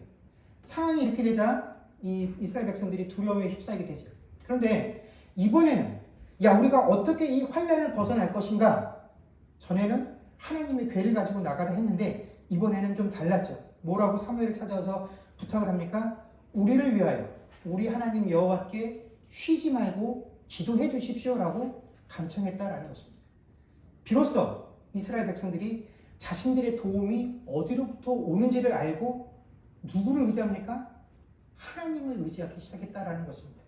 상황이 이렇게 되자 이 이스라엘 백성들이 두려움에 휩싸이게 되죠. 그런데 이번에는 우리가 어떻게 이 환난을 벗어날 것인가? 전에는 하나님의 궤를 가지고 나가자 했는데 이번에는 좀 달랐죠. 뭐라고 사무엘을 찾아와서 부탁을 합니까? 우리를 위하여 우리 하나님 여호와께 쉬지 말고 기도해 주십시오라고 간청했다라는 것입니다. 비로소 이스라엘 백성들이 자신들의 도움이 어디로부터 오는지를 알고 누구를 의지합니까? 하나님을 의지하기 시작했다라는 것입니다.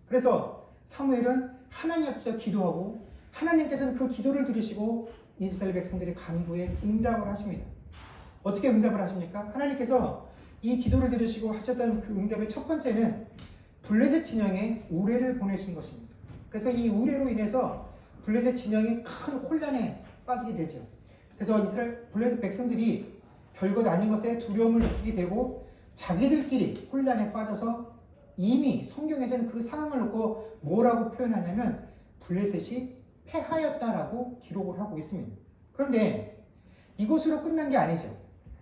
그래서 사무엘은 하나님 앞에서 기도하고 하나님께서는 그 기도를 들으시고 이스라엘 백성들의 간구에 응답을 하십니다. 어떻게 응답을 하십니까? 하나님께서 이 기도를 들으시고 하셨던 그 응답의 첫 번째는 블레셋 진영에 우레를 보내신 것입니다. 그래서 이 우레로 인해서 블레셋 진영이 큰 혼란에 빠지게 되죠. 그래서 이스라엘 블레셋 백성들이 별것 아닌 것에 두려움을 느끼게 되고 자기들끼리 혼란에 빠져서 이미 성경에서는 그 상황을 놓고 뭐라고 표현하냐면 블레셋이 패하였다라고 기록을 하고 있습니다. 그런데 이것으로 끝난 게 아니죠.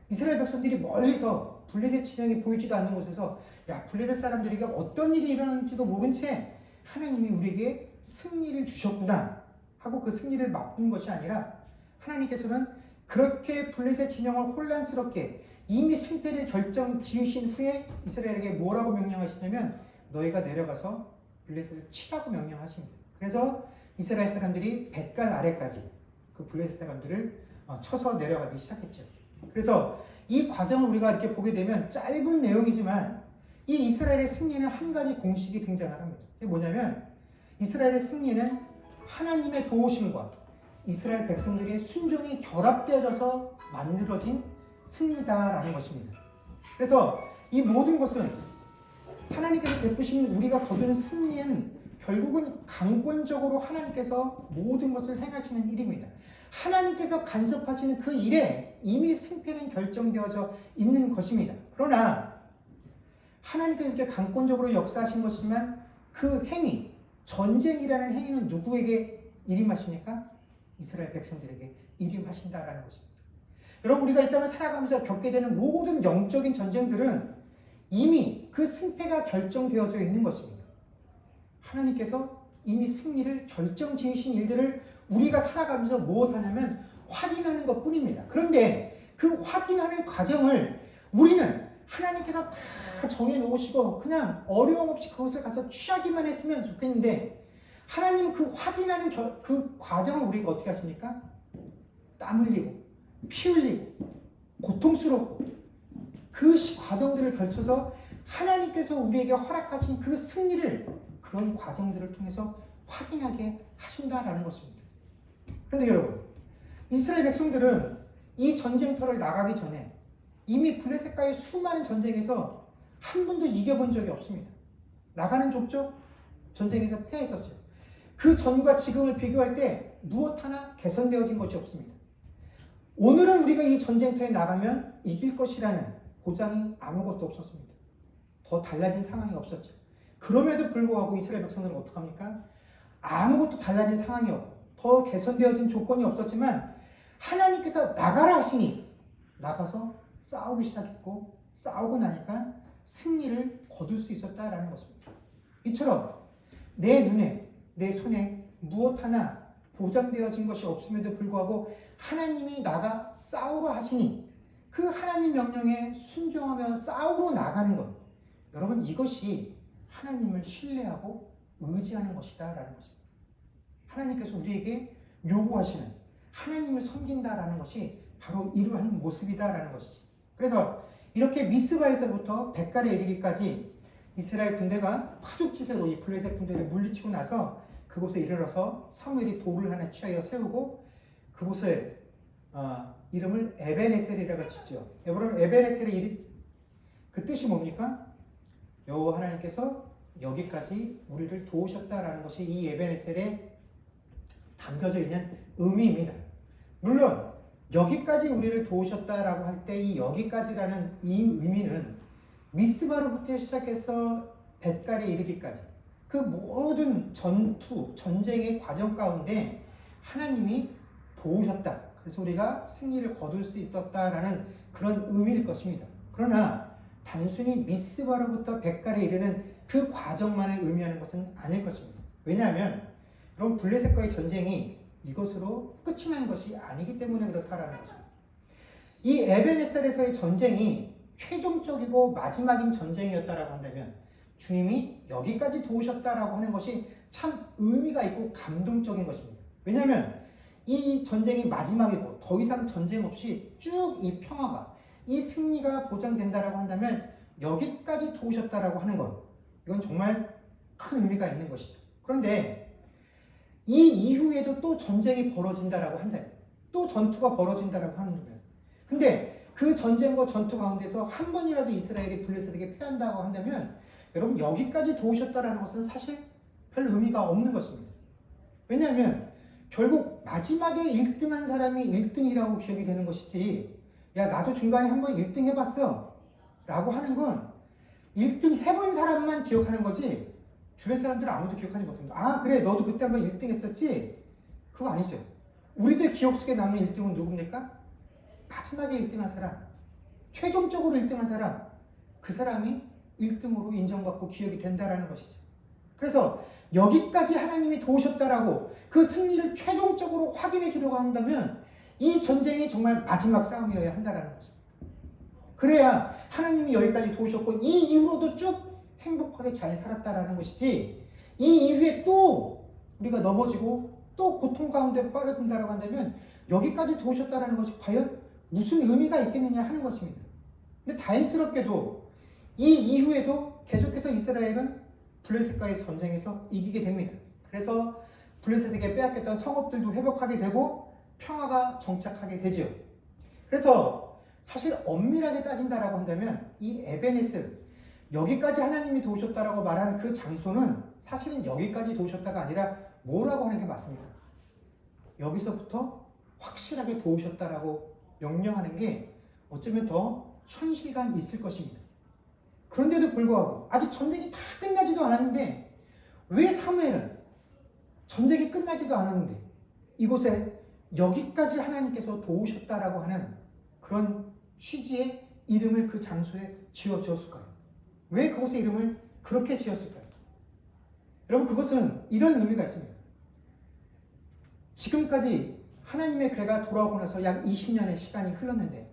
이스라엘 백성들이 멀리서 블레셋 진영이 보이지도 않는 곳에서 야, 블레셋 사람들에게 어떤 일이 일어났는지도 모른 채 하나님이 우리에게 승리를 주셨구나 하고 그 승리를 맛본 것이 아니라 하나님께서는 그렇게 블레셋 진영을 혼란스럽게 이미 승패를 결정 지으신 후에 이스라엘에게 뭐라고 명령하시냐면 너희가 내려가서 블레셋을 치라고 명령하십니다. 그래서 이스라엘 사람들이 뱃갈 아래까지 그 블레셋 사람들을 쳐서 내려가기 시작했죠. 그래서 이 과정을 우리가 이렇게 보게 되면 짧은 내용이지만 이 이스라엘의 승리는 한 가지 공식이 등장을 합니다. 그게 뭐냐면 이스라엘의 승리는 하나님의 도우심과 이스라엘 백성들의 순종이 결합되어져서 만들어진 승리다라는 것입니다. 그래서 이 모든 것은 하나님께서 베푸신 우리가 거두는 승리는 결국은 강권적으로 하나님께서 모든 것을 행하시는 일입니다. 하나님께서 간섭하시는 그 일에 이미 승패는 결정되어져 있는 것입니다. 그러나 하나님께서 이렇게 강권적으로 역사하신 것이지만 그 행위, 전쟁이라는 행위는 누구에게 일임하십니까? 이스라엘 백성들에게 일임하신다라는 것입니다. 여러분, 우리가 이 땅을 살아가면서 겪게 되는 모든 영적인 전쟁들은 이미 그 승패가 결정되어져 있는 것입니다. 하나님께서 이미 승리를 결정 지으신 일들을 우리가 살아가면서 무엇하냐면 확인하는 것 뿐입니다. 그런데 그 확인하는 과정을 우리는 하나님께서 다 정해놓으시고 그냥 어려움 없이 그것을 가서 취하기만 했으면 좋겠는데 하나님은 그 확인하는 그 과정을 우리가 어떻게 하십니까? 땀 흘리고 피 흘리고 고통스럽고 그 과정들을 걸쳐서 하나님께서 우리에게 허락하신 그 승리를 그런 과정들을 통해서 확인하게 하신다라는 것입니다. 그런데 여러분, 이스라엘 백성들은 이 전쟁터를 나가기 전에 이미 블레셋과의 수많은 전쟁에서 한 번도 이겨본 적이 없습니다. 나가는 족족 전쟁에서 패했었어요. 그 전과 지금을 비교할 때 무엇 하나 개선되어진 것이 없습니다. 오늘은 우리가 이 전쟁터에 나가면 이길 것이라는 보장이 아무것도 없었습니다. 더 달라진 상황이 없었죠. 그럼에도 불구하고 이스라엘 백성들은 어떡합니까? 아무것도 달라진 상황이 없고 더 개선되어진 조건이 없었지만 하나님께서 나가라 하시니 나가서 싸우기 시작했고 싸우고 나니까 승리를 거둘 수 있었다라는 것입니다. 이처럼 내 눈에 내 손에 무엇 하나 보장되어진 것이 없음에도 불구하고 하나님이 나가 싸우라 하시니 그 하나님 명령에 순종하며 싸우러 나가는 것, 여러분, 이것이 하나님을 신뢰하고 의지하는 것이다라는 것입니다. 하나님께서 우리에게 요구하시는 하나님을 섬긴다라는 것이 바로 이러한 모습이다라는 것이지. 그래서 이렇게 미스바에서부터 벳갈에 이르기까지 이스라엘 군대가 파죽지세로 이 블레셋 군대를 물리치고 나서 그곳에 이르러서 사무엘이 돌을 하나 취하여 세우고 그곳에 이름을 에벤에셀이라고 짓죠. 여러분, 에벤에셀의 그 뜻이 뭡니까? 여호와 하나님께서 여기까지 우리를 도우셨다라는 것이 이 에벤에셀에 담겨져 있는 의미입니다. 물론 여기까지 우리를 도우셨다라고 할 때 이 여기까지라는 이 의미는 미스바로부터 시작해서 벳갈에 이르기까지 그 모든 전쟁의 과정 가운데 하나님이 도우셨다. 그래서 우리가 승리를 거둘 수 있었다라는 그런 의미일 것입니다. 그러나 단순히 미스바로부터 벳갈에 이르는 그 과정만을 의미하는 것은 아닐 것입니다. 왜냐하면 여러분, 블레셋과의 전쟁이 이것으로 끝이 난 것이 아니기 때문에 그렇다라는 것입니다. 이 에벤에셀에서의 전쟁이 최종적이고 마지막인 전쟁이었다라고 한다면 주님이 여기까지 도우셨다라고 하는 것이 참 의미가 있고 감동적인 것입니다. 왜냐하면 이 전쟁이 마지막이고 더 이상 전쟁 없이 쭉 이 평화가, 이 승리가 보장된다라고 한다면 여기까지 도우셨다라고 하는 것, 이건 정말 큰 의미가 있는 것이죠. 그런데 이 이후에도 또 전쟁이 벌어진다라고 한다면, 또 전투가 벌어진다라고 하는 거예요. 근데 그 전쟁과 전투 가운데서 한 번이라도 이스라엘이 블레셋에게 패한다고 한다면 여러분 여기까지 도우셨다라는 것은 사실 별 의미가 없는 것입니다. 왜냐하면 결국 마지막에 1등한 사람이 1등이라고 기억이 되는 것이지, 야 나도 중간에 한번 1등 해봤어 라고 하는 건 1등 해본 사람만 기억하는 거지 주변 사람들은 아무도 기억하지 못합니다. 아 그래 너도 그때 한번 1등 했었지? 그거 아니죠. 우리들 기억 속에 남는 1등은 누굽니까? 마지막에 1등한 사람, 최종적으로 1등한 사람, 그 사람이 1등으로 인정받고 기억이 된다라는 것이죠. 그래서 여기까지 하나님이 도우셨다라고 그 승리를 최종적으로 확인해 주려고 한다면 이 전쟁이 정말 마지막 싸움이어야 한다라는 것입니다. 그래야 하나님이 여기까지 도우셨고 이 이후로도 쭉 행복하게 잘 살았다라는 것이지, 이 이후에 또 우리가 넘어지고 또 고통 가운데 빠져든다라고 한다면 여기까지 도우셨다라는 것이 과연 무슨 의미가 있겠느냐 하는 것입니다. 근데 다행스럽게도 이 이후에도 계속해서 이스라엘은 블레셋과의 전쟁에서 이기게 됩니다. 그래서 블레셋에게 빼앗겼던 성읍들도 회복하게 되고 평화가 정착하게 되죠. 그래서 사실 엄밀하게 따진다라고 한다면 이 에베네스, 여기까지 하나님이 도우셨다라고 말하는 그 장소는 사실은 여기까지 도우셨다가 아니라 뭐라고 하는 게 맞습니다. 여기서부터 확실하게 도우셨다라고 명령하는 게 어쩌면 더 현실감 있을 것입니다. 그런데도 불구하고 아직 전쟁이 다 끝나지도 않았는데 왜 사무엘은 전쟁이 끝나지도 않았는데 이곳에 여기까지 하나님께서 도우셨다라고 하는 그런 취지의 이름을 그 장소에 지어주었을까요? 왜 그곳의 이름을 그렇게 지었을까요? 여러분 그것은 이런 의미가 있습니다. 지금까지 하나님의 괴가 돌아오고 나서 약 20년의 시간이 흘렀는데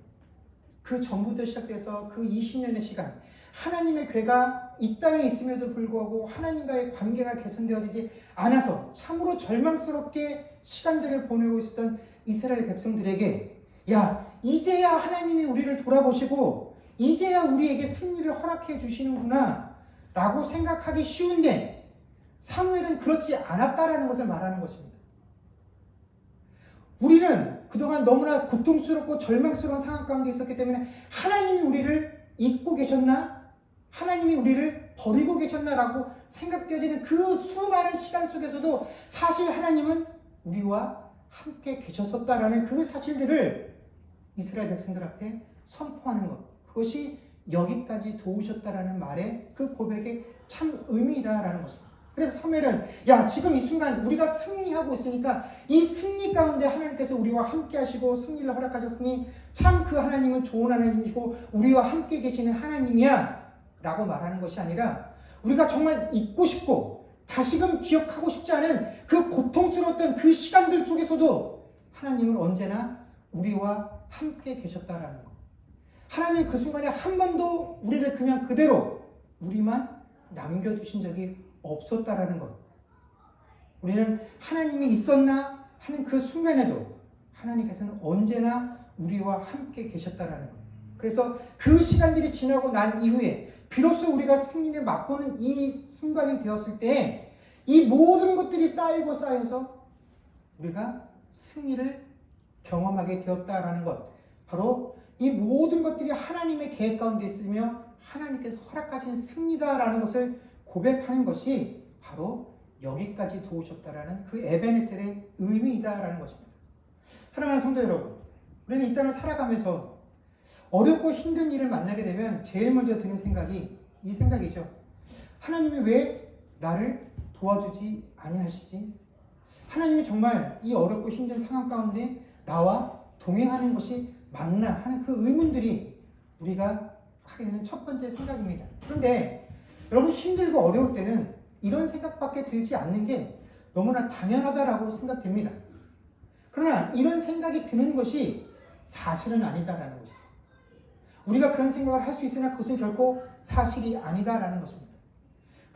그 전부터 시작돼서 그 20년의 시간, 하나님의 괴가 이 땅에 있음에도 불구하고 하나님과의 관계가 개선되어지지 않아서 참으로 절망스럽게 시간들을 보내고 있었던 이스라엘 백성들에게, 야 이제야 하나님이 우리를 돌아보시고 이제야 우리에게 승리를 허락해 주시는구나 라고 생각하기 쉬운데 사무엘은 그렇지 않았다라는 것을 말하는 것입니다. 우리는 그동안 너무나 고통스럽고 절망스러운 상황 가운데 있었기 때문에 하나님이 우리를 잊고 계셨나? 하나님이 우리를 버리고 계셨나라고 생각되어지는 그 수많은 시간 속에서도 사실 하나님은 우리와 함께 계셨었다라는 그 사실들을 이스라엘 백성들 앞에 선포하는 것, 그것이 여기까지 도우셨다라는 말의 그 고백에 참 의미이다라는 것입니다. 그래서 사무엘은 야 지금 이 순간 우리가 승리하고 있으니까 이 승리 가운데 하나님께서 우리와 함께 하시고 승리를 허락하셨으니 참 그 하나님은 좋은 하나님이시고 우리와 함께 계시는 하나님이야 라고 말하는 것이 아니라 우리가 정말 잊고 싶고 다시금 기억하고 싶지 않은 그 고통스러웠던 그 시간들 속에서도 하나님은 언제나 우리와 함께 계셨다라는 것, 하나님 그 순간에 한 번도 우리를 그냥 그대로 우리만 남겨두신 적이 없었다라는 것, 우리는 하나님이 있었나 하는 그 순간에도 하나님께서는 언제나 우리와 함께 계셨다라는 것. 그래서 그 시간들이 지나고 난 이후에 비로소 우리가 승리를 맛보는 이 순간이 되었을 때 이 모든 것들이 쌓이고 쌓여서 우리가 승리를 경험하게 되었다라는 것, 바로 이 모든 것들이 하나님의 계획 가운데 있으며 하나님께서 허락하신 승리다라는 것을 고백하는 것이 바로 여기까지 도우셨다라는 그 에베네셀의 의미이다라는 것입니다. 사랑하는 성도 여러분, 우리는 이 땅을 살아가면서 어렵고 힘든 일을 만나게 되면 제일 먼저 드는 생각이 이 생각이죠. 하나님이 왜 나를 도와주지 아니하시지? 하나님이 정말 이 어렵고 힘든 상황 가운데 나와 동행하는 것이 맞나 하는 그 의문들이 우리가 하게 되는 첫 번째 생각입니다. 그런데 여러분 힘들고 어려울 때는 이런 생각밖에 들지 않는 게 너무나 당연하다라고 생각됩니다. 그러나 이런 생각이 드는 것이 사실은 아니다라는 것이죠. 우리가 그런 생각을 할 수 있으나 그것은 결코 사실이 아니다라는 것입니다.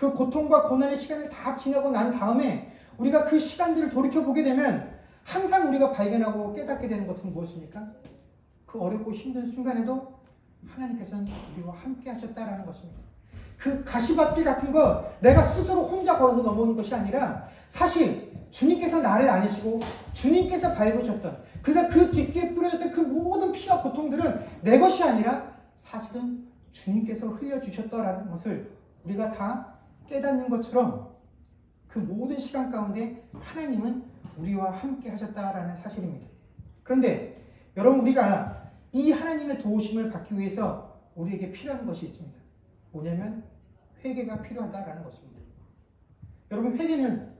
그 고통과 고난의 시간을 다 지나고 난 다음에 우리가 그 시간들을 돌이켜보게 되면 항상 우리가 발견하고 깨닫게 되는 것은 무엇입니까? 그 어렵고 힘든 순간에도 하나님께서는 우리와 함께 하셨다라는 것입니다. 그 가시밭길 같은 거 내가 스스로 혼자 걸어서 넘어오는 것이 아니라 사실 주님께서 나를 안으시고 주님께서 밟으셨던, 그래서 그 뒷길에 뿌려졌던 그 모든 피와 고통들은 내 것이 아니라 사실은 주님께서 흘려주셨다라는 것을 우리가 다 깨닫는 것처럼 그 모든 시간 가운데 하나님은 우리와 함께 하셨다라는 사실입니다. 그런데 여러분, 우리가 이 하나님의 도우심을 받기 위해서 우리에게 필요한 것이 있습니다. 뭐냐면 회개가 필요하다라는 것입니다. 여러분, 회개는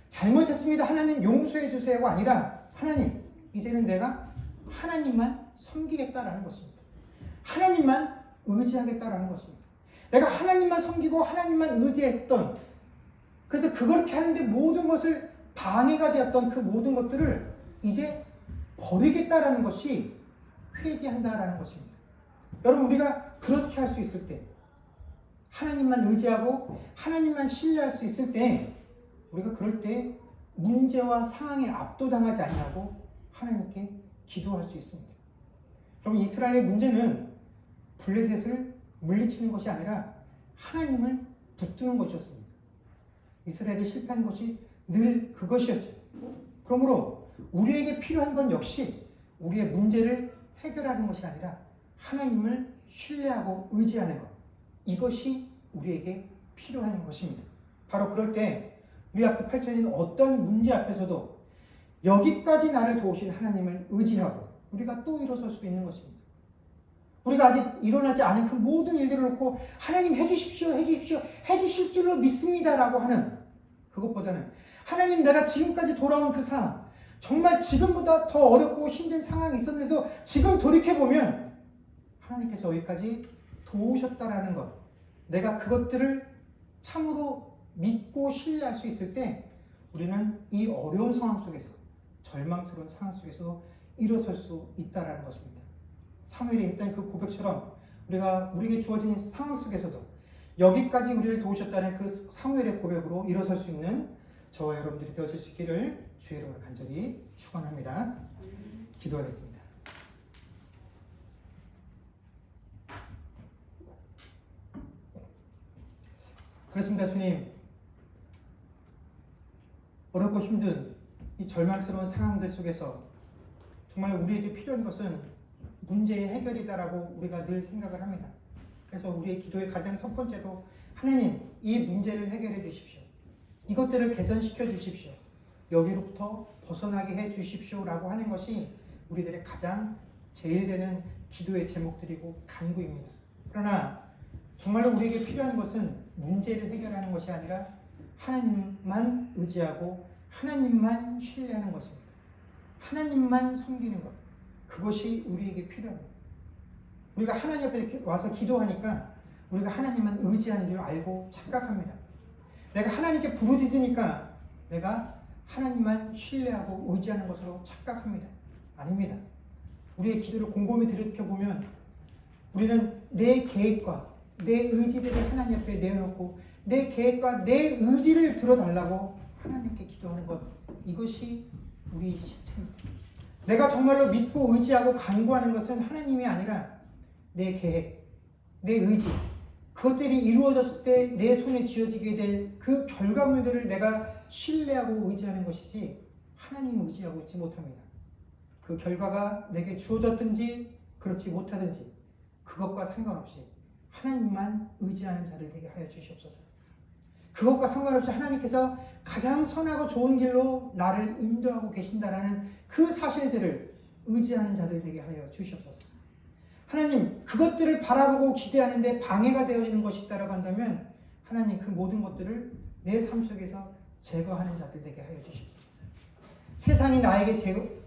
잘못했습니다, 하나님 용서해 주세요가 아니라 하나님, 이제는 내가 하나님만 섬기겠다라는 것입니다. 하나님만 의지하겠다라는 것입니다. 내가 하나님만 섬기고 하나님만 의지했던, 그래서 그렇게 하는데 모든 것을 방해가 되었던 그 모든 것들을 이제 버리겠다라는 것이 회개한다라는 것입니다. 여러분, 우리가 그렇게 할 수 있을 때, 하나님만 의지하고 하나님만 신뢰할 수 있을 때, 우리가 그럴 때 문제와 상황에 압도당하지 아니하고 하나님께 기도할 수 있습니다. 여러분, 이스라엘의 문제는 블레셋을 물리치는 것이 아니라 하나님을 붙드는 것이었습니다. 이스라엘이 실패한 것이 늘 그것이었죠. 그러므로 우리에게 필요한 건 역시 우리의 문제를 해결하는 것이 아니라 하나님을 신뢰하고 의지하는 것, 이것이 우리에게 필요한 것입니다. 바로 그럴 때 우리 앞에 펼쳐진 어떤 문제 앞에서도 여기까지 나를 도우신 하나님을 의지하고 우리가 또 일어설 수 있는 것입니다. 우리가 아직 일어나지 않은 그 모든 일들을 놓고 하나님 해주십시오, 해주십시오, 해주실 줄로 믿습니다라고 하는 그것보다는 하나님, 내가 지금까지 돌아온 그 상황, 정말 지금보다 더 어렵고 힘든 상황이 있었는데도 지금 돌이켜보면 하나님께서 여기까지 도우셨다라는 것, 내가 그것들을 참으로 믿고 신뢰할 수 있을 때 우리는 이 어려운 상황 속에서, 절망스러운 상황 속에서 일어설 수 있다라는 것입니다. 사무엘이 했던 그 고백처럼 우리에게 주어진 상황 속에서도 여기까지 우리를 도우셨다는 그 사무엘의 고백으로 일어설 수 있는 저와 여러분들이 되어질 수 있기를 주의 이름으로 간절히 축원합니다. 기도하겠습니다. 그렇습니다. 주님, 어렵고 힘든 이 절망스러운 상황들 속에서 정말 우리에게 필요한 것은 문제의 해결이다라고 우리가 늘 생각을 합니다. 그래서 우리의 기도의 가장 첫 번째로 하나님, 이 문제를 해결해 주십시오. 이것들을 개선시켜 주십시오. 여기로부터 벗어나게 해 주십시오라고 하는 것이 우리들의 가장 제일 되는 기도의 제목들이고 간구입니다. 그러나 정말로 우리에게 필요한 것은 문제를 해결하는 것이 아니라 하나님만 의지하고 하나님만 신뢰하는 것입니다. 하나님만 섬기는 것, 그것이 우리에게 필요합니다. 우리가 하나님 앞에 와서 기도하니까 우리가 하나님만 의지하는 줄 알고 착각합니다. 내가 하나님께 부르짖으니까 내가 하나님만 신뢰하고 의지하는 것으로 착각합니다. 아닙니다. 우리의 기도를 곰곰이 들여다보면 우리는 내 계획과 내 의지들을 하나님 앞에 내어놓고 내 계획과 내 의지를 들어달라고 하나님께 기도하는 것, 이것이 우리 실체입니다. 내가 정말로 믿고 의지하고 간구하는 것은 하나님이 아니라 내 계획, 내 의지, 그것들이 이루어졌을 때 내 손에 쥐어지게 될 그 결과물들을 내가 신뢰하고 의지하는 것이지 하나님 의지하고 있지 못합니다. 그 결과가 내게 주어졌든지 그렇지 못하든지 그것과 상관없이 하나님만 의지하는 자들 되게 하여 주시옵소서. 그것과 상관없이 하나님께서 가장 선하고 좋은 길로 나를 인도하고 계신다라는 그 사실들을 의지하는 자들 되게 하여 주시옵소서. 하나님, 그것들을 바라보고 기대하는데 방해가 되어지는 것이 있다라고 한다면 하나님, 그 모든 것들을 내 삶 속에서 제거하는 자들 되게 하여 주시옵소서. 세상이 나에게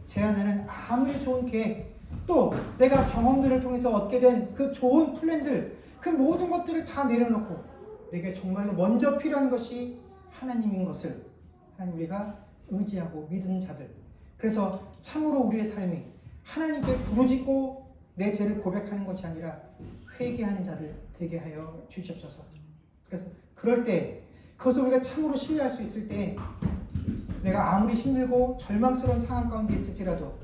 제안하는 아무리 좋은 계획, 또 내가 경험들을 통해서 얻게 된 그 좋은 플랜들, 그 모든 것들을 다 내려놓고 내게 정말로 먼저 필요한 것이 하나님인 것을 하나님, 우리가 의지하고 믿는 자들, 그래서 참으로 우리의 삶이 하나님께 부르짖고 내 죄를 고백하는 것이 아니라 회개하는 자들 되게 하여 주시옵소서. 그래서 그럴 때 그것을 우리가 참으로 신뢰할 수 있을 때 내가 아무리 힘들고 절망스러운 상황 가운데 있을지라도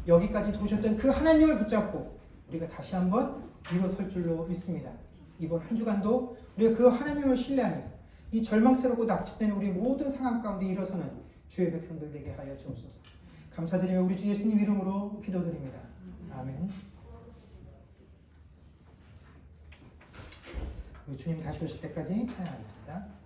여기까지 도우셨던 그 하나님을 붙잡고 우리가 다시 한번 일어설 줄로 믿습니다. 이번 한 주간도 우리가 그 하나님을 신뢰하며 이 절망스럽고 낙심되는 우리 모든 상황 가운데 일어서는 주의 백성들 되게 하여 주옵소서. 감사드리며 우리 주 예수님 이름으로 기도드립니다. 아멘. 우리 주님 다시 오실 때까지 찬양하겠습니다.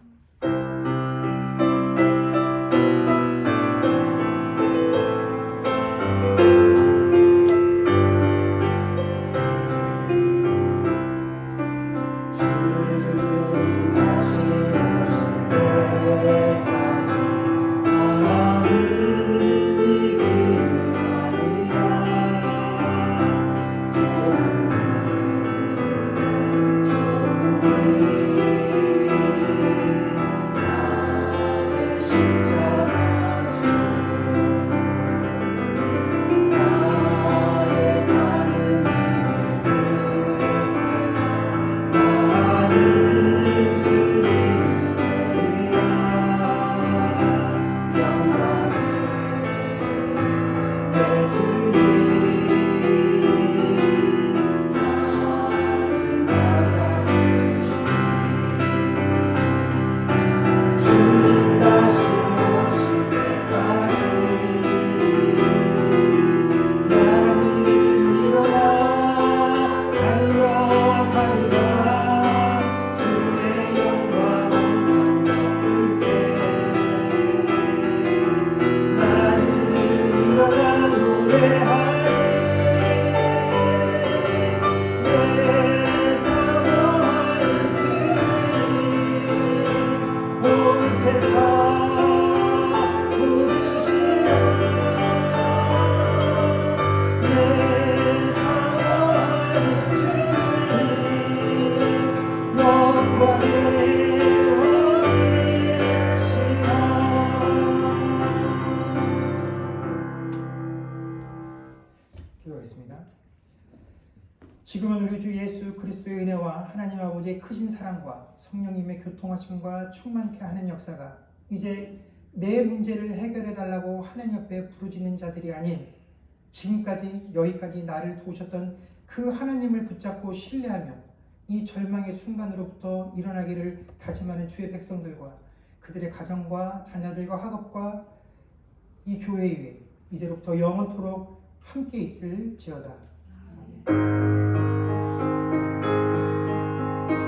기도하겠습니다. 지금은 우리 주 예수 그리스도의 은혜와 하나님 아버지의 크신 사랑과 성령님의 교통하심과 충만케 하는 역사가 이제 내 문제를 해결해 달라고 하나님 앞에 부르짖는 자들이 아닌 지금까지 여기까지 나를 도우셨던 그 하나님을 붙잡고 신뢰하며 이 절망의 순간으로부터 일어나기를 다짐하는 주의 백성들과 그들의 가정과 자녀들과 학업과 이 교회 위에 이제로부터 영원토록 함께 있을지어다. 아멘.